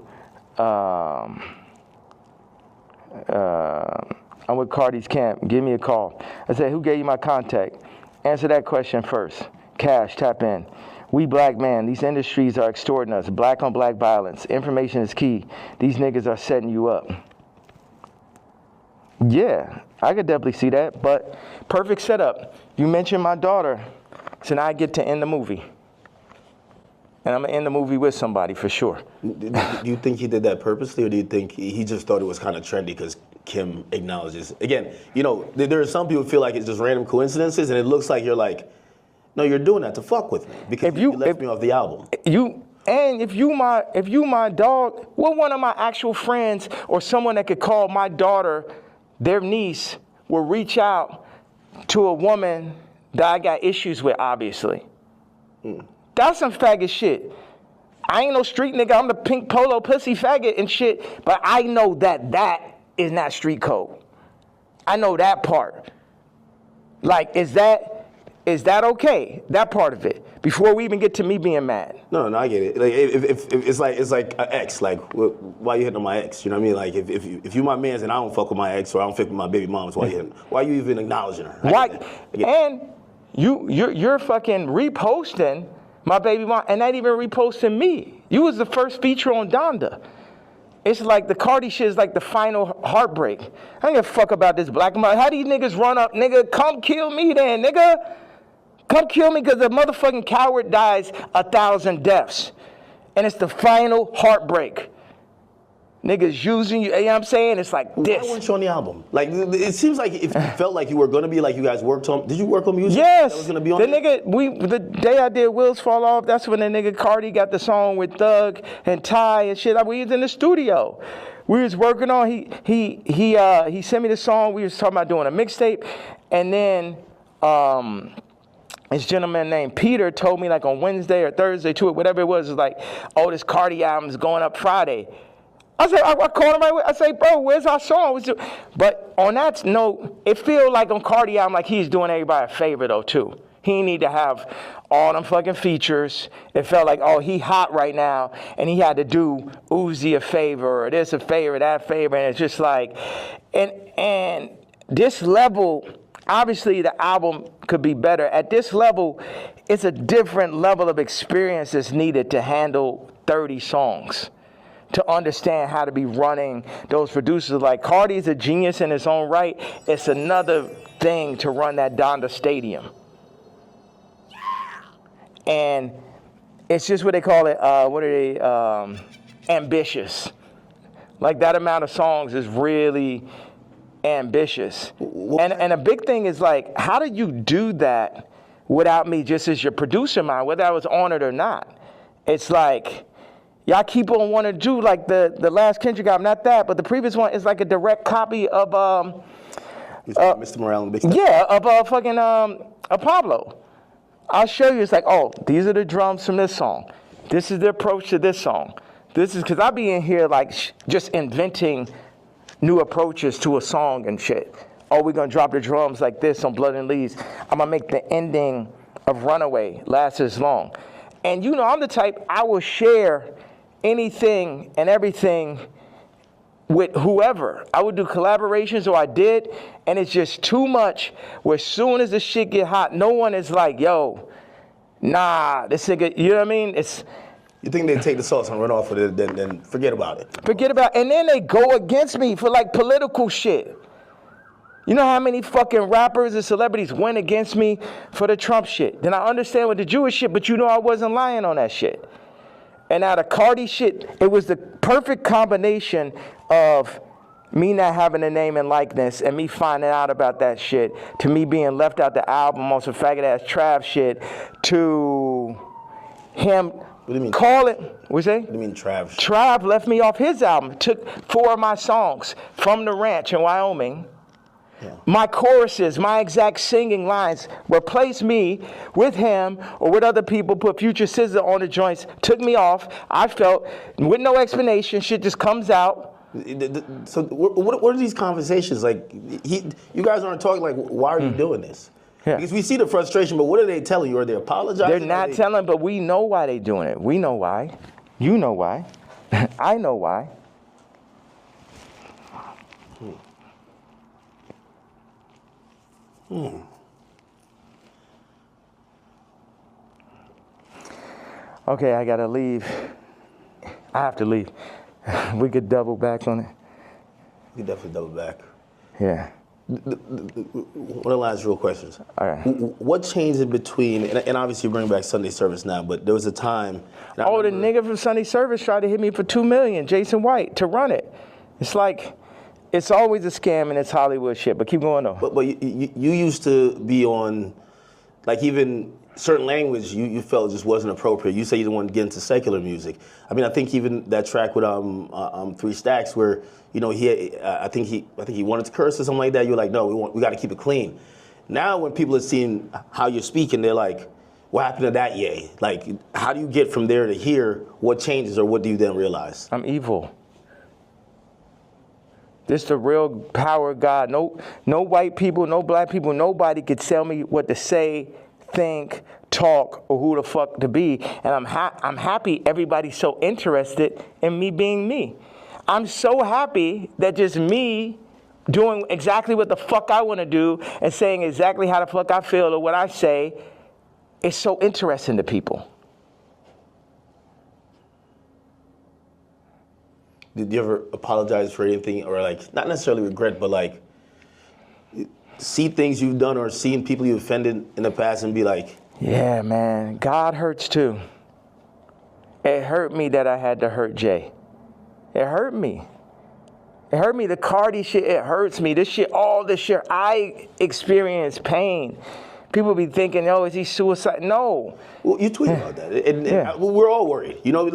I'm with Cardi's camp. Give me a call. I said, who gave you my contact? Answer that question first. Cash, tap in. We black man, these industries are extorting us. Black on black violence. Information is key. These niggas are setting you up. Yeah, I could definitely see that, but perfect setup. You mentioned my daughter, so now I get to end the movie. And I'm gonna end the movie with somebody for sure. Do you think he did that purposely, or do you think he just thought it was kind of trendy because Kim acknowledges? Again, you know, there are some people who feel like it's just random coincidences, and it looks like you're like, no, you're doing that to fuck with me because you left me off the album. If you my dog, well, one of my actual friends or someone that could call my daughter, their niece, will reach out to a woman that I got issues with, obviously. That's some faggot shit. I ain't no street nigga. I'm the pink polo pussy faggot and shit, but I know that is not street code. I know that part. Like, is that okay? That part of it. Before we even get to me being mad. No, I get it. Like, if it's like an ex. Like, why you hitting on my ex? You know what I mean? Like, if you my man's and I don't fuck with my ex or I don't fuck with my baby moms, why you hitting? Why you even acknowledging her? Why? And you're fucking reposting my baby mom and not even reposting me. You was the first feature on Donda. It's like the Cardi shit is like the final heartbreak. I don't give a fuck about this black man. How these niggas run up, nigga? Come kill me then, nigga. Come kill me because a motherfucking coward dies 1,000 deaths. And it's the final heartbreak. niggas using you. You know what I'm saying? It's like this. Why weren't you on the album? Like, it seems like if you felt like you were going to be, like you guys worked on, did you work on music? Yes. That was going to be on the nigga, the day I did Wheels Fall Off, that's when the nigga Cardi got the song with Thug and Ty and shit. We was in the studio. We was working on, he sent me the song. We was talking about doing a mixtape. And then, this gentleman named Peter told me like on Wednesday or Thursday to it, whatever it was like, oh, this Cardi album's going up Friday. I said, I called him right away. I say, bro, where's our song? But on that note, it feel like on Cardi album, like he's doing everybody a favor though too. He need to have all them fucking features. It felt like, oh, he hot right now, and he had to do Uzi a favor, or this a favor, that favor, and it's just like, and this level, obviously the album could be better. At this level, it's a different level of experience that's needed to handle 30 songs. To understand how to be running those producers. Like Cardi's a genius in his own right. It's another thing to run that Donda Stadium. And it's just what they call it, ambitious. Like that amount of songs is really ambitious. And a big thing is like, how did you do that without me just as your producer mind, whether I was on it or not? It's like, y'all keep on wanting to do like the last Kendrick album, not that, but the previous one is like a direct copy of Mr. Morale and Big Step. Yeah, of fucking Pablo. I'll show you. It's like, oh, these are the drums from this song. This is the approach to this song. This is because I be in here like just inventing new approaches to a song and shit. Oh, we're gonna drop the drums like this on Blood and Leaves. I'm gonna make the ending of Runaway last as long. And you know, I'm the type, I will share anything and everything with whoever. I would do collaborations, or I did, and it's just too much where as soon as the shit get hot, no one is like, yo, nah, this nigga, you know what I mean? It's. You think they take the sauce and run off with it, then forget about it. And then they go against me for like political shit. You know how many fucking rappers and celebrities went against me for the Trump shit? Then I understand with the Jewish shit, but you know I wasn't lying on that shit. And now the Cardi shit, it was the perfect combination of me not having a name and likeness and me finding out about that shit, to me being left out the album on some faggot-ass Trav shit, to him What do you mean? calling, what's that? What do you mean Trav? Trav left me off his album, took 4 of my songs from the ranch in Wyoming. Yeah. My choruses, my exact singing lines, replaced me with him or with other people, put Future Scissor on the joints, took me off. I felt, with no explanation, shit just comes out. So what are these conversations like? You guys aren't talking like, why are you doing this? Yeah. Because we see the frustration, but what are they telling you? Are they apologizing? They're not telling, but we know why they're doing it. We know why. You know why. I know why. Okay, I gotta leave. I have to leave. We could double back on it. We could definitely double back. Yeah. One of the last real questions. All right. What changed in between, and obviously you bring back Sunday service now, but there was a time. The nigga from Sunday service tried to hit me for $2 million, Jason White, to run it. It's like, it's always a scam and it's Hollywood shit, but keep going though. But you used to be on, like even certain language you felt just wasn't appropriate. You say you didn't want to get into secular music. I mean, I think even that track with 3 Stacks where, you know, I think he wanted to curse or something like that. You're like, no, we got to keep it clean. Now when people are seeing how you're speaking, they're like, what happened to that yay? Like, how do you get from there to here? What changes, or what do you then realize? I'm evil. This the real power of God. No white people, no black people, nobody could tell me what to say, think, talk, or who the fuck to be. And I'm happy everybody's so interested in me being me. I'm so happy that just me doing exactly what the fuck I want to do and saying exactly how the fuck I feel or what I say is so interesting to people. Did you ever apologize for anything, or like, not necessarily regret, but like see things you've done or seen people you offended in the past and be like, yeah, man, God hurts too. It hurt me that I had to hurt Jay. It hurt me. It hurt me. The Cardi shit, it hurts me. This shit, all this shit, I experience pain. People be thinking, oh, is he suicide? No. Well, you tweeted about that, and we're all worried. You know,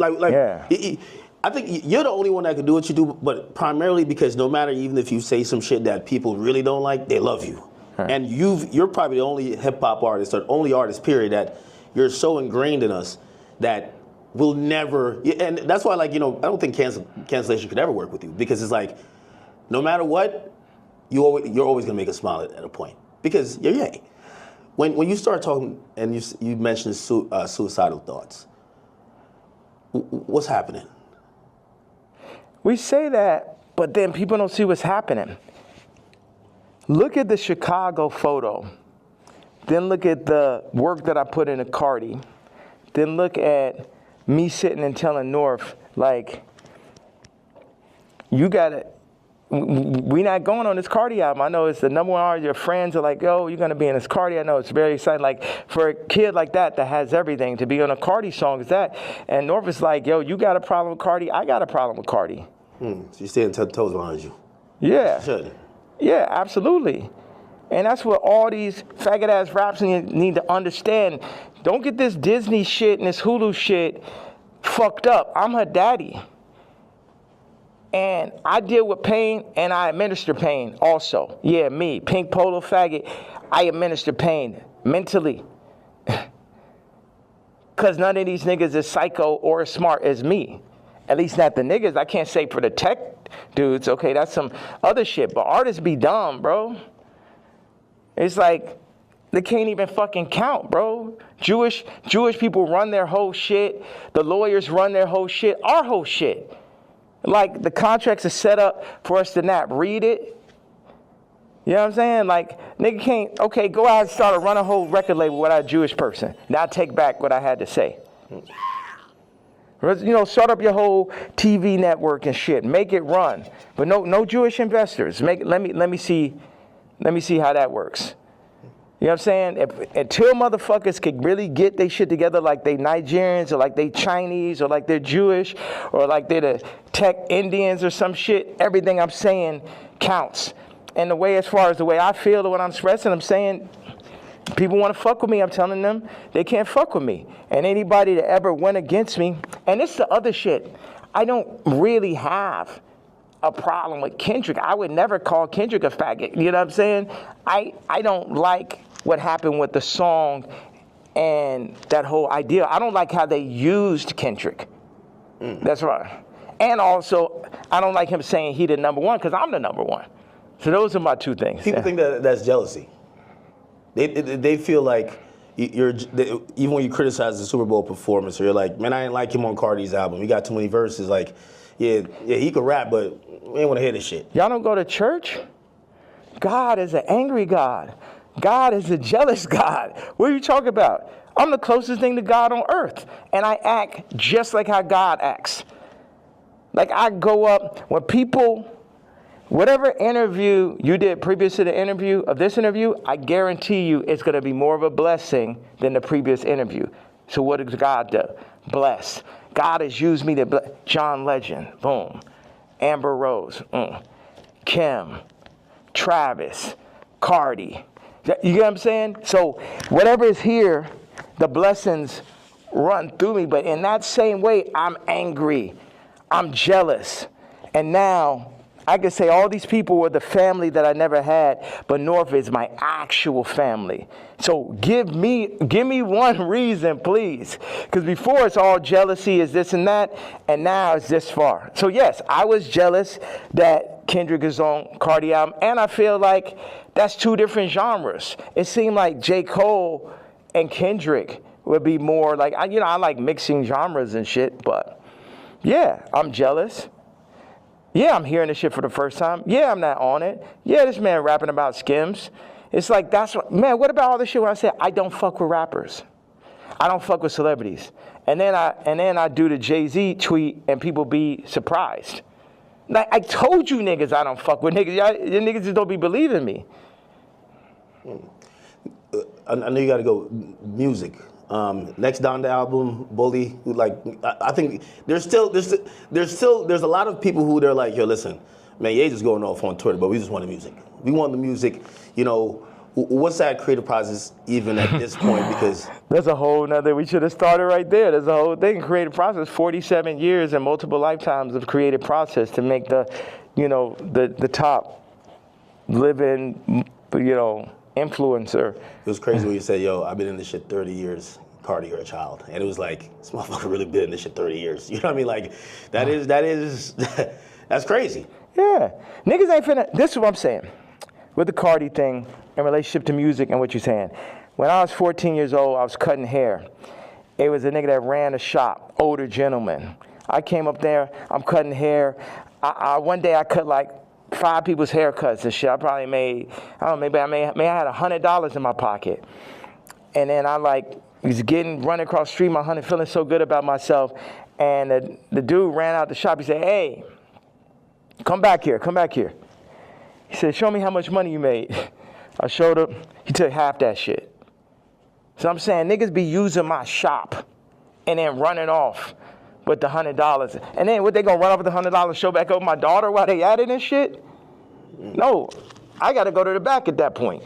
I think you're the only one that can do what you do, but primarily because no matter, even if you say some shit that people really don't like, they love you. Right. And you're probably the only hip hop artist, or only artist, period, that you're so ingrained in us that we'll never, and that's why, like, you know, I don't think cancellation could ever work with you, because it's like, no matter what, you're always gonna make us smile at a point, because you're Ye. When you start talking and you mentioned suicidal thoughts, what's happening? We say that, but then people don't see what's happening. Look at the Chicago photo. Then look at the work that I put into Cardi. Then look at me sitting and telling North, like, you gotta, we not going on this Cardi album. I know it's the #1 artist. Your friends are like, oh, you're gonna be in this Cardi. I know it's very exciting. Like, for a kid like that has everything, to be on a Cardi song is that. And North is like, yo, you got a problem with Cardi? I got a problem with Cardi. So you're staying toes behind you. Yeah. Should. Yeah, absolutely. And that's what all these faggot-ass raps need to understand. Don't get this Disney shit and this Hulu shit fucked up. I'm her daddy. And I deal with pain, and I administer pain also. Yeah, me, pink polo faggot, I administer pain mentally. Because none of these niggas is psycho or as smart as me. At least not the niggas. I can't say for the tech dudes. Okay, that's some other shit. But artists be dumb, bro. It's like, they can't even fucking count, bro. Jewish people run their whole shit. The lawyers run their whole shit. Our whole shit. Like, the contracts are set up for us to not read it. You know what I'm saying? Like, nigga can't, okay, go out and start to run a whole record label without a Jewish person. Now I take back what I had to say. You know, start up your whole TV network and shit. Make it run. But no Jewish investors. Let me see how that works. You know what I'm saying? Until motherfuckers could really get their shit together, like they Nigerians or like they Chinese or like they're Jewish or like they're the tech Indians or some shit, everything I'm saying counts. And the way, as far as the way I feel or what I'm expressing, I'm saying, people want to fuck with me, I'm telling them they can't fuck with me. And anybody that ever went against me, and it's the other shit, I don't really have a problem with Kendrick. I would never call Kendrick a faggot. You know what I'm saying? I don't like what happened with the song and that whole idea. I don't like how they used Kendrick. That's right. And also, I don't like him saying he the #1 because I'm the #1. So those are my two things. People think that's jealousy. They feel like even when you criticize the Super Bowl performance, or you're like, man, I didn't like him on Cardi's album. He got too many verses. Like, yeah, he could rap, but we ain't want to hear this shit. Y'all don't go to church? God is an angry God. God is a jealous God. What are you talking about? I'm the closest thing to God on earth, and I act just like how God acts. Like, I go up when people, whatever interview you did previous to the interview of this interview, I guarantee you it's going to be more of a blessing than the previous interview. So what does God do? Bless. God has used me to bless. John Legend, boom. Amber Rose, Kim, Travis, Cardi. You get what I'm saying? So whatever is here, the blessings run through me. But in that same way, I'm angry. I'm jealous. And now I could say all these people were the family that I never had, but North is my actual family. So give me one reason, please. Because before it's all jealousy, is this and that, and now it's this far. So yes, I was jealous that Kendrick is on Cardi album, and I feel like that's two different genres. It seemed like J. Cole and Kendrick would be more like, I like mixing genres and shit, but yeah, I'm jealous. Yeah, I'm hearing this shit for the first time. Yeah, I'm not on it. Yeah, this man rapping about Skims. It's like, that's what, man, what about all this shit when I say I don't fuck with rappers? I don't fuck with celebrities. And then I do the Jay-Z tweet and people be surprised. Like, I told you niggas I don't fuck with niggas. You niggas just don't be believing me. I know you got to go music. Next Donda album, Bully. Like, I think there's a lot of people who they're like, yo, listen, man, Ye just going off on Twitter, but we just want the music. We want the music. You know, what's that creative process even at this point? Because there's a whole nother. We should have started right there. There's a whole thing. Creative process. 47 years and multiple lifetimes of creative process to make the, you know, the top living, you know, influencer. It was crazy when you said, yo, I've been in this shit 30 years. Cardi, you're a child. And it was like, this motherfucker really been in this shit 30 years. You know what I mean? Like, that's crazy. Yeah. Niggas ain't finna, this is what I'm saying. With the Cardi thing in relationship to music and what you're saying. When I was 14 years old, I was cutting hair. It was a nigga that ran a shop, older gentleman. I came up there, I'm cutting hair. One day I cut like 5 people's haircuts and shit. I probably made, I don't know, maybe I had $100 in my pocket. And then I like, was running across the street, my honey, feeling so good about myself. And the dude ran out the shop. He said, hey, come back here, come back here. He said, show me how much money you made. I showed him. He took half that shit. So I'm saying niggas be using my shop and then running off with the $100. And then what, they gonna run off with the $100, show back over my daughter while they at it and shit? No, I gotta go to the back at that point.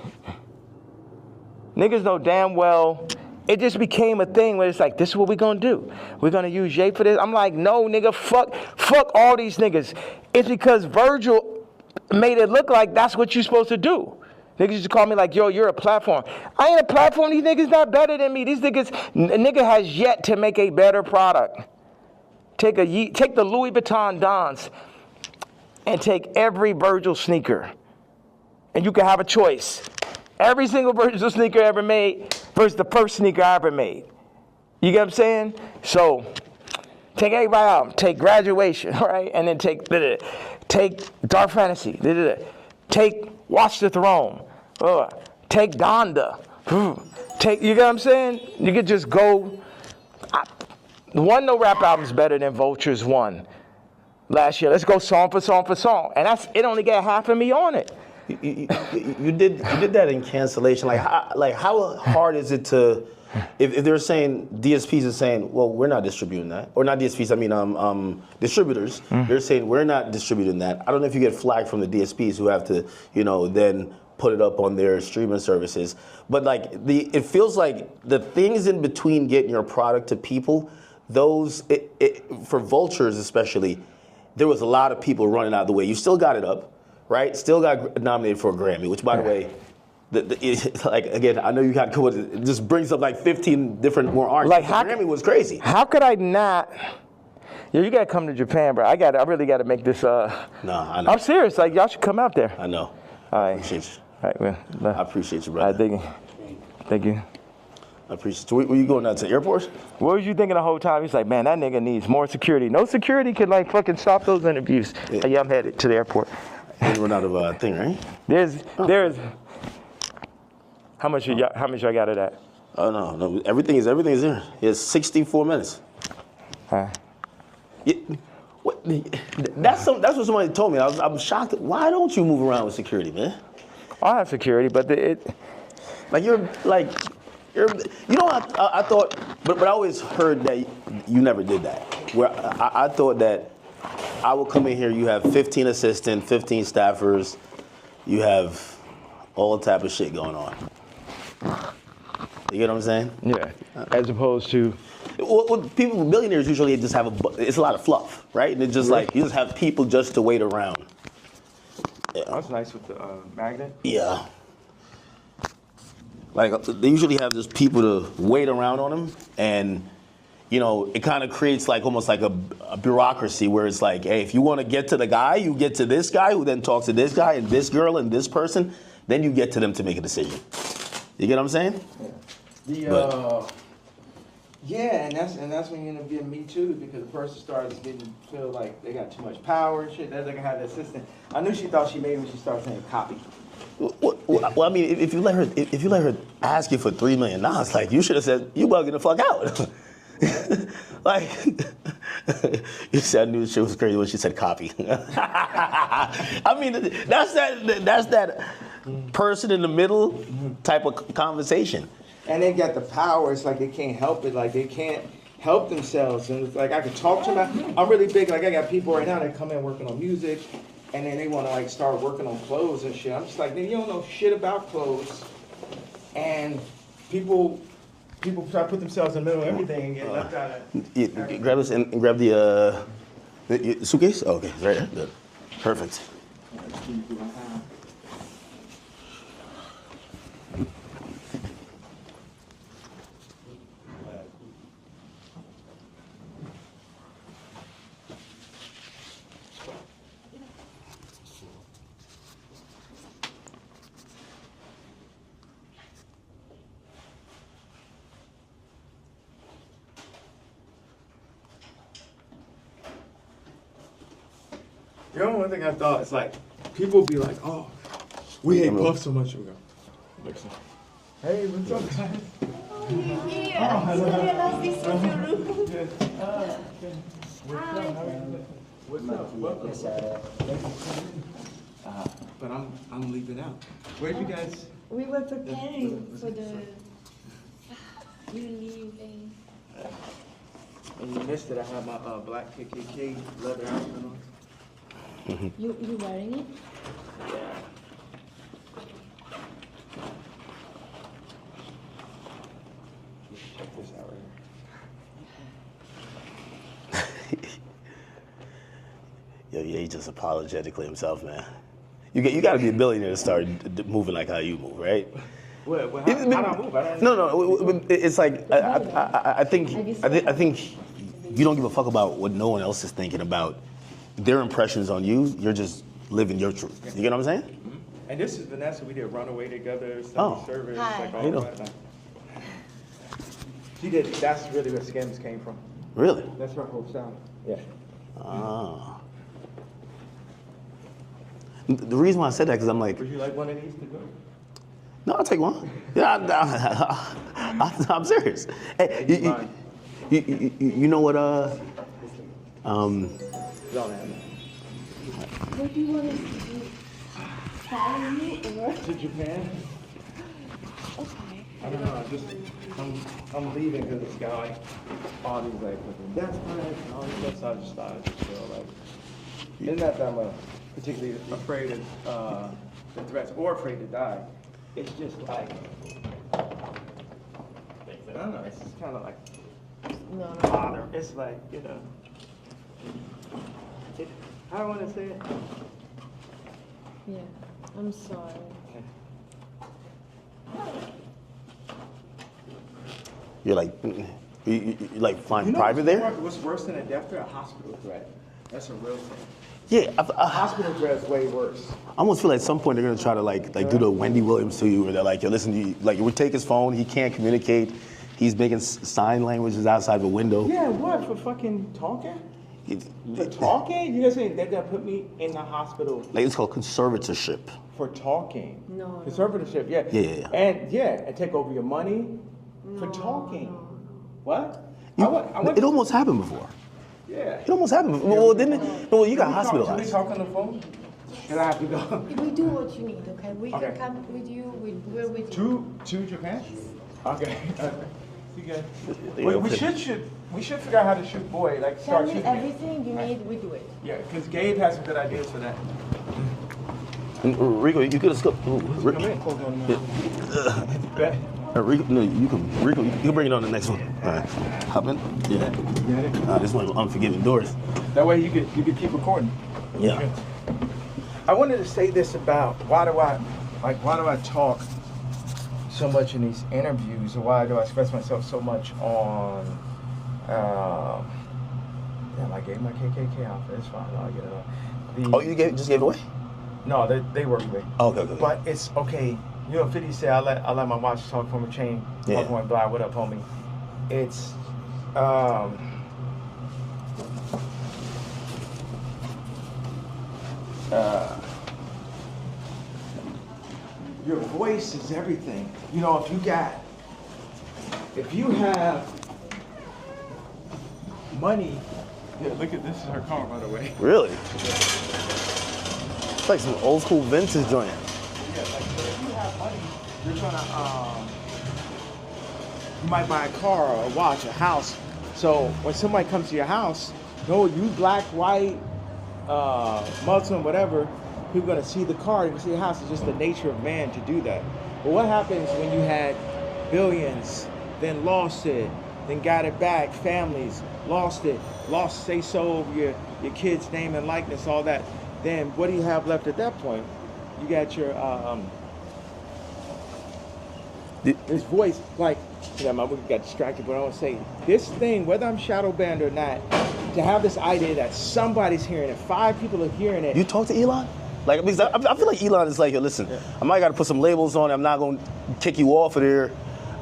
Niggas know damn well it just became a thing where it's like, this is what we gonna do. We're gonna use Jay for this. I'm like, no, nigga, fuck all these niggas. It's because Virgil made it look like that's what you're supposed to do. Niggas used to call me like, yo, you're a platform. I ain't a platform. These niggas not better than me. These niggas, a nigga has yet to make a better product. Take the Louis Vuitton Dons and take every Virgil sneaker. And you can have a choice. Every single Virgil sneaker ever made versus the first sneaker I ever made. You get what I'm saying? So take everybody out. Take Graduation, right? And then take Dark Fantasy. Take Watch the Throne. Take Donda. You get what I'm saying? You could just go. No rap album's better than Vulture's one last year. Let's go song for song for song. And it only got half of me on it. You did that in Cancellation. How hard is it to, if they're saying, DSPs are saying, well, we're not distributing that. Or not DSPs, I mean distributors. They're saying we're not distributing that. I don't know if you get flagged from the DSPs who have to, then put it up on their streaming services. But it feels like the things in between getting your product to people, for Vultures especially, there was a lot of people running out of the way. You still got it up, right? Still got nominated for a Grammy, which, by the way, again, I know you got to it just brings up like 15 different more artists. The Grammy was crazy. How could I not? Yo, you gotta come to Japan, bro. I really gotta make this. No, I know. I'm serious. Like, y'all should come out there. I know. All right. I appreciate you. All right, man. I appreciate you, brother. All right, thank you. I appreciate you. Were you going out to the airport? What was you thinking the whole time? He's like, man, that nigga needs more security. No security could fucking stop those interviews. Yeah, I'm headed to the airport. You run out of thing, right? There's. How much I got of that? Oh no, everything is there. It's 64 minutes. That's what somebody told me. I'm shocked. Why don't you move around with security, man? I have security, but I thought, but I always heard that you never did that. Where I thought that I would come in here, you have 15 assistants, 15 staffers, you have all type of shit going on. You get what I'm saying? Yeah. As opposed to. Well, millionaires usually just have it's a lot of fluff, right? And it's just like you just have people just to wait around. Yeah. That's nice with the magnet. Yeah. Like they usually have just people to wait around on them, and it kind of creates almost like a bureaucracy where it's like, hey, if you want to get to the guy, you get to this guy who then talks to this guy and this girl and this person, then you get to them to make a decision. You get what I'm saying? Yeah, and that's when you end up getting Me Too, because the person starts feel like they got too much power and shit. They're gonna have the assistant. I knew she thought she made when she started saying copy. Well, I mean, if you let her ask you for $3 million, you should have said, you bugging the fuck out. You said, I knew shit was crazy when she said copy. I mean, that's that person in the middle type of conversation. and they got the power. It's like they can't help it. Like they can't help themselves. And it's like I could talk to them. I'm really big. Like I got people right now that come in working on music, and then they want to like start working on clothes and shit. I'm just like, man, you don't know shit about clothes. And people try to put themselves in the middle of everything and get left out of. Grab this and grab the suitcase. Oh, okay, it's right there. Good. Perfect. You know, one thing I thought is like, people be like, oh, we hate Puff so much. We go, hey, what's up, guys? What's up? But I'm leaving out. Where'd you guys? We were preparing for the you leaving. And you missed it. I had my black KKK leather outfit on. You wearing it? Yeah. Check this out right here. Yo, yeah, he's just apologetically himself, man. You got to be a billionaire to start moving like how you move, right? Well, how do I move? No. It's like I think you don't give a fuck about what no one else is thinking about their impressions on you. You're just living your truth. You get what I'm saying? Mm-hmm. And this is Vanessa. We did Runaway together. Sunday service. Hi. Like all that. She did. That's really where Skims came from. Really? That's her whole sound. Yeah. Ah. The reason why I said that because I'm like, Would you like one of these to go? no, I'll take one. Yeah, I'm serious. Hey, you know what? Don't have it. What do you want us to do? Follow you or? To Japan? Okay. I don't know. I'm leaving because this guy, all these like fucking death threats and all this stuff. So I just thought I'd just feel like, it's not that I'm particularly afraid of the threats or afraid to die. It's just like, I don't know. It's just kind of like No. bother. It's like, you know. How do I want to say it? Yeah. I'm sorry. You're like, you like flying private there? What's worse than a death threat? A hospital threat. That's a real thing. Yeah, A hospital threat is way worse. I almost feel like at some point they're gonna try to like do the Wendy Williams to you, where they're like, yo, listen, like we take his phone, he can't communicate, he's making sign languages outside the window. Yeah, what, for fucking talking? For talking? You guys saying they're gonna put me in the hospital Like it's called conservatorship. for talking? No. Conservatorship, yeah. Yeah. And take over your money for talking. No. What? It almost happened before. Yeah. It almost happened. Well, didn't it? Well, you got Can we hospitalized. talk on the phone? And I have to go. We do what you need, okay? We Okay. can come with you. We're with you. To Japan? Okay. You guys. Yeah, We should figure out how to shoot boy. Like Tell start me shooting. everything you need. We do it. Yeah, because Gabe has some good ideas for that. And Rico, you could have skipped. Come in. Hold on a minute. Bet. Rico, no, you can. Rico, you can bring it on the next one. All right, hop in. Yeah. Got it? This one's unforgiving doors. That way you could keep recording. Yeah. I wanted to say this about why do I talk so much in these interviews, or why do I express myself so much on damn, I gave my KKK outfit. It's fine. I'll get it on. You just gave it away? No, they work with me. Okay. But it's okay. You know, 50 say I let my watch talk from a chain. Yeah. I'm going blind. What up, homie? It's your voice is everything. You know, if you have money, yeah, look at this is her car, by the way. Really? It's like some old school vintage joint. Yeah, like so if you have money, you're trying to you might buy a car or a watch, a house. So when somebody comes to your house, no, you black, white, Muslim, whatever, people are gonna see the car, you can see the house. It's just the nature of man to do that. But what happens when you had billions, then lost it, then got it back, families, lost it, lost say so over your kid's name and likeness, all that. Then what do you have left at that point? You got your this voice, like, you know, my movie got distracted, but I want to say, this thing, whether I'm shadow banned or not, to have this idea that somebody's hearing it, 5 people are hearing it. You talk to Elon? Like, because I feel like Elon is like, yo, listen, I might got to put some labels on it. I'm not going to kick you off of there.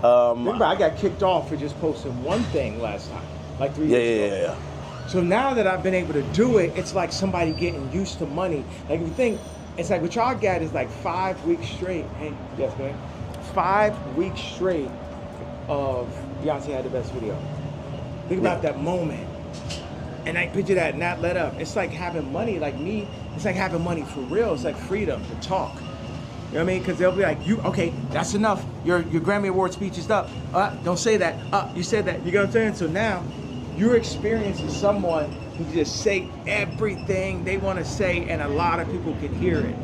Remember, I got kicked off for just posting one thing last time, like 3 years ago. Yeah. So now that I've been able to do it, it's like somebody getting used to money. Like, if you think, it's like what y'all got is like 5 weeks straight. Hey, yes, man. 5 weeks straight of Beyonce had the best video. Think about that moment. And I picture that not let up. It's like having money, like me, it's like having money for real. It's like freedom to talk. You know what I mean? Because they'll be like, okay, that's enough. Your Grammy Award speech is up. Don't say that. You said that. You know what I'm saying? So now you're experiencing someone who just say everything they want to say, and a lot of people can hear it.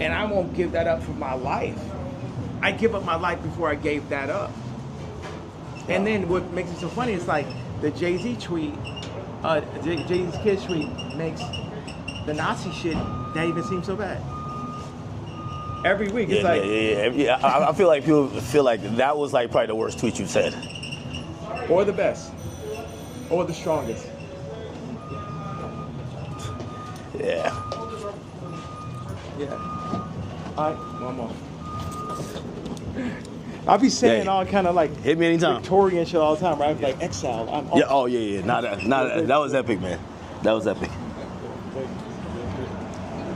And I won't give that up for my life. I give up my life before I gave that up. And then what makes it so funny is like the Jay-Z tweet, Jay-Z's Kids tweet makes the Nazi shit not even seem so bad. Every week, it's like... Yeah. I feel like people feel like that was like probably the worst tweet you've said. Or the best. Or the strongest. Yeah. Yeah. All right, one more. I'll be saying all kind of like hit me anytime. Victorian shit all the time, right? Like exile. That was epic, man. That was epic.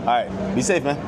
All right, be safe, man.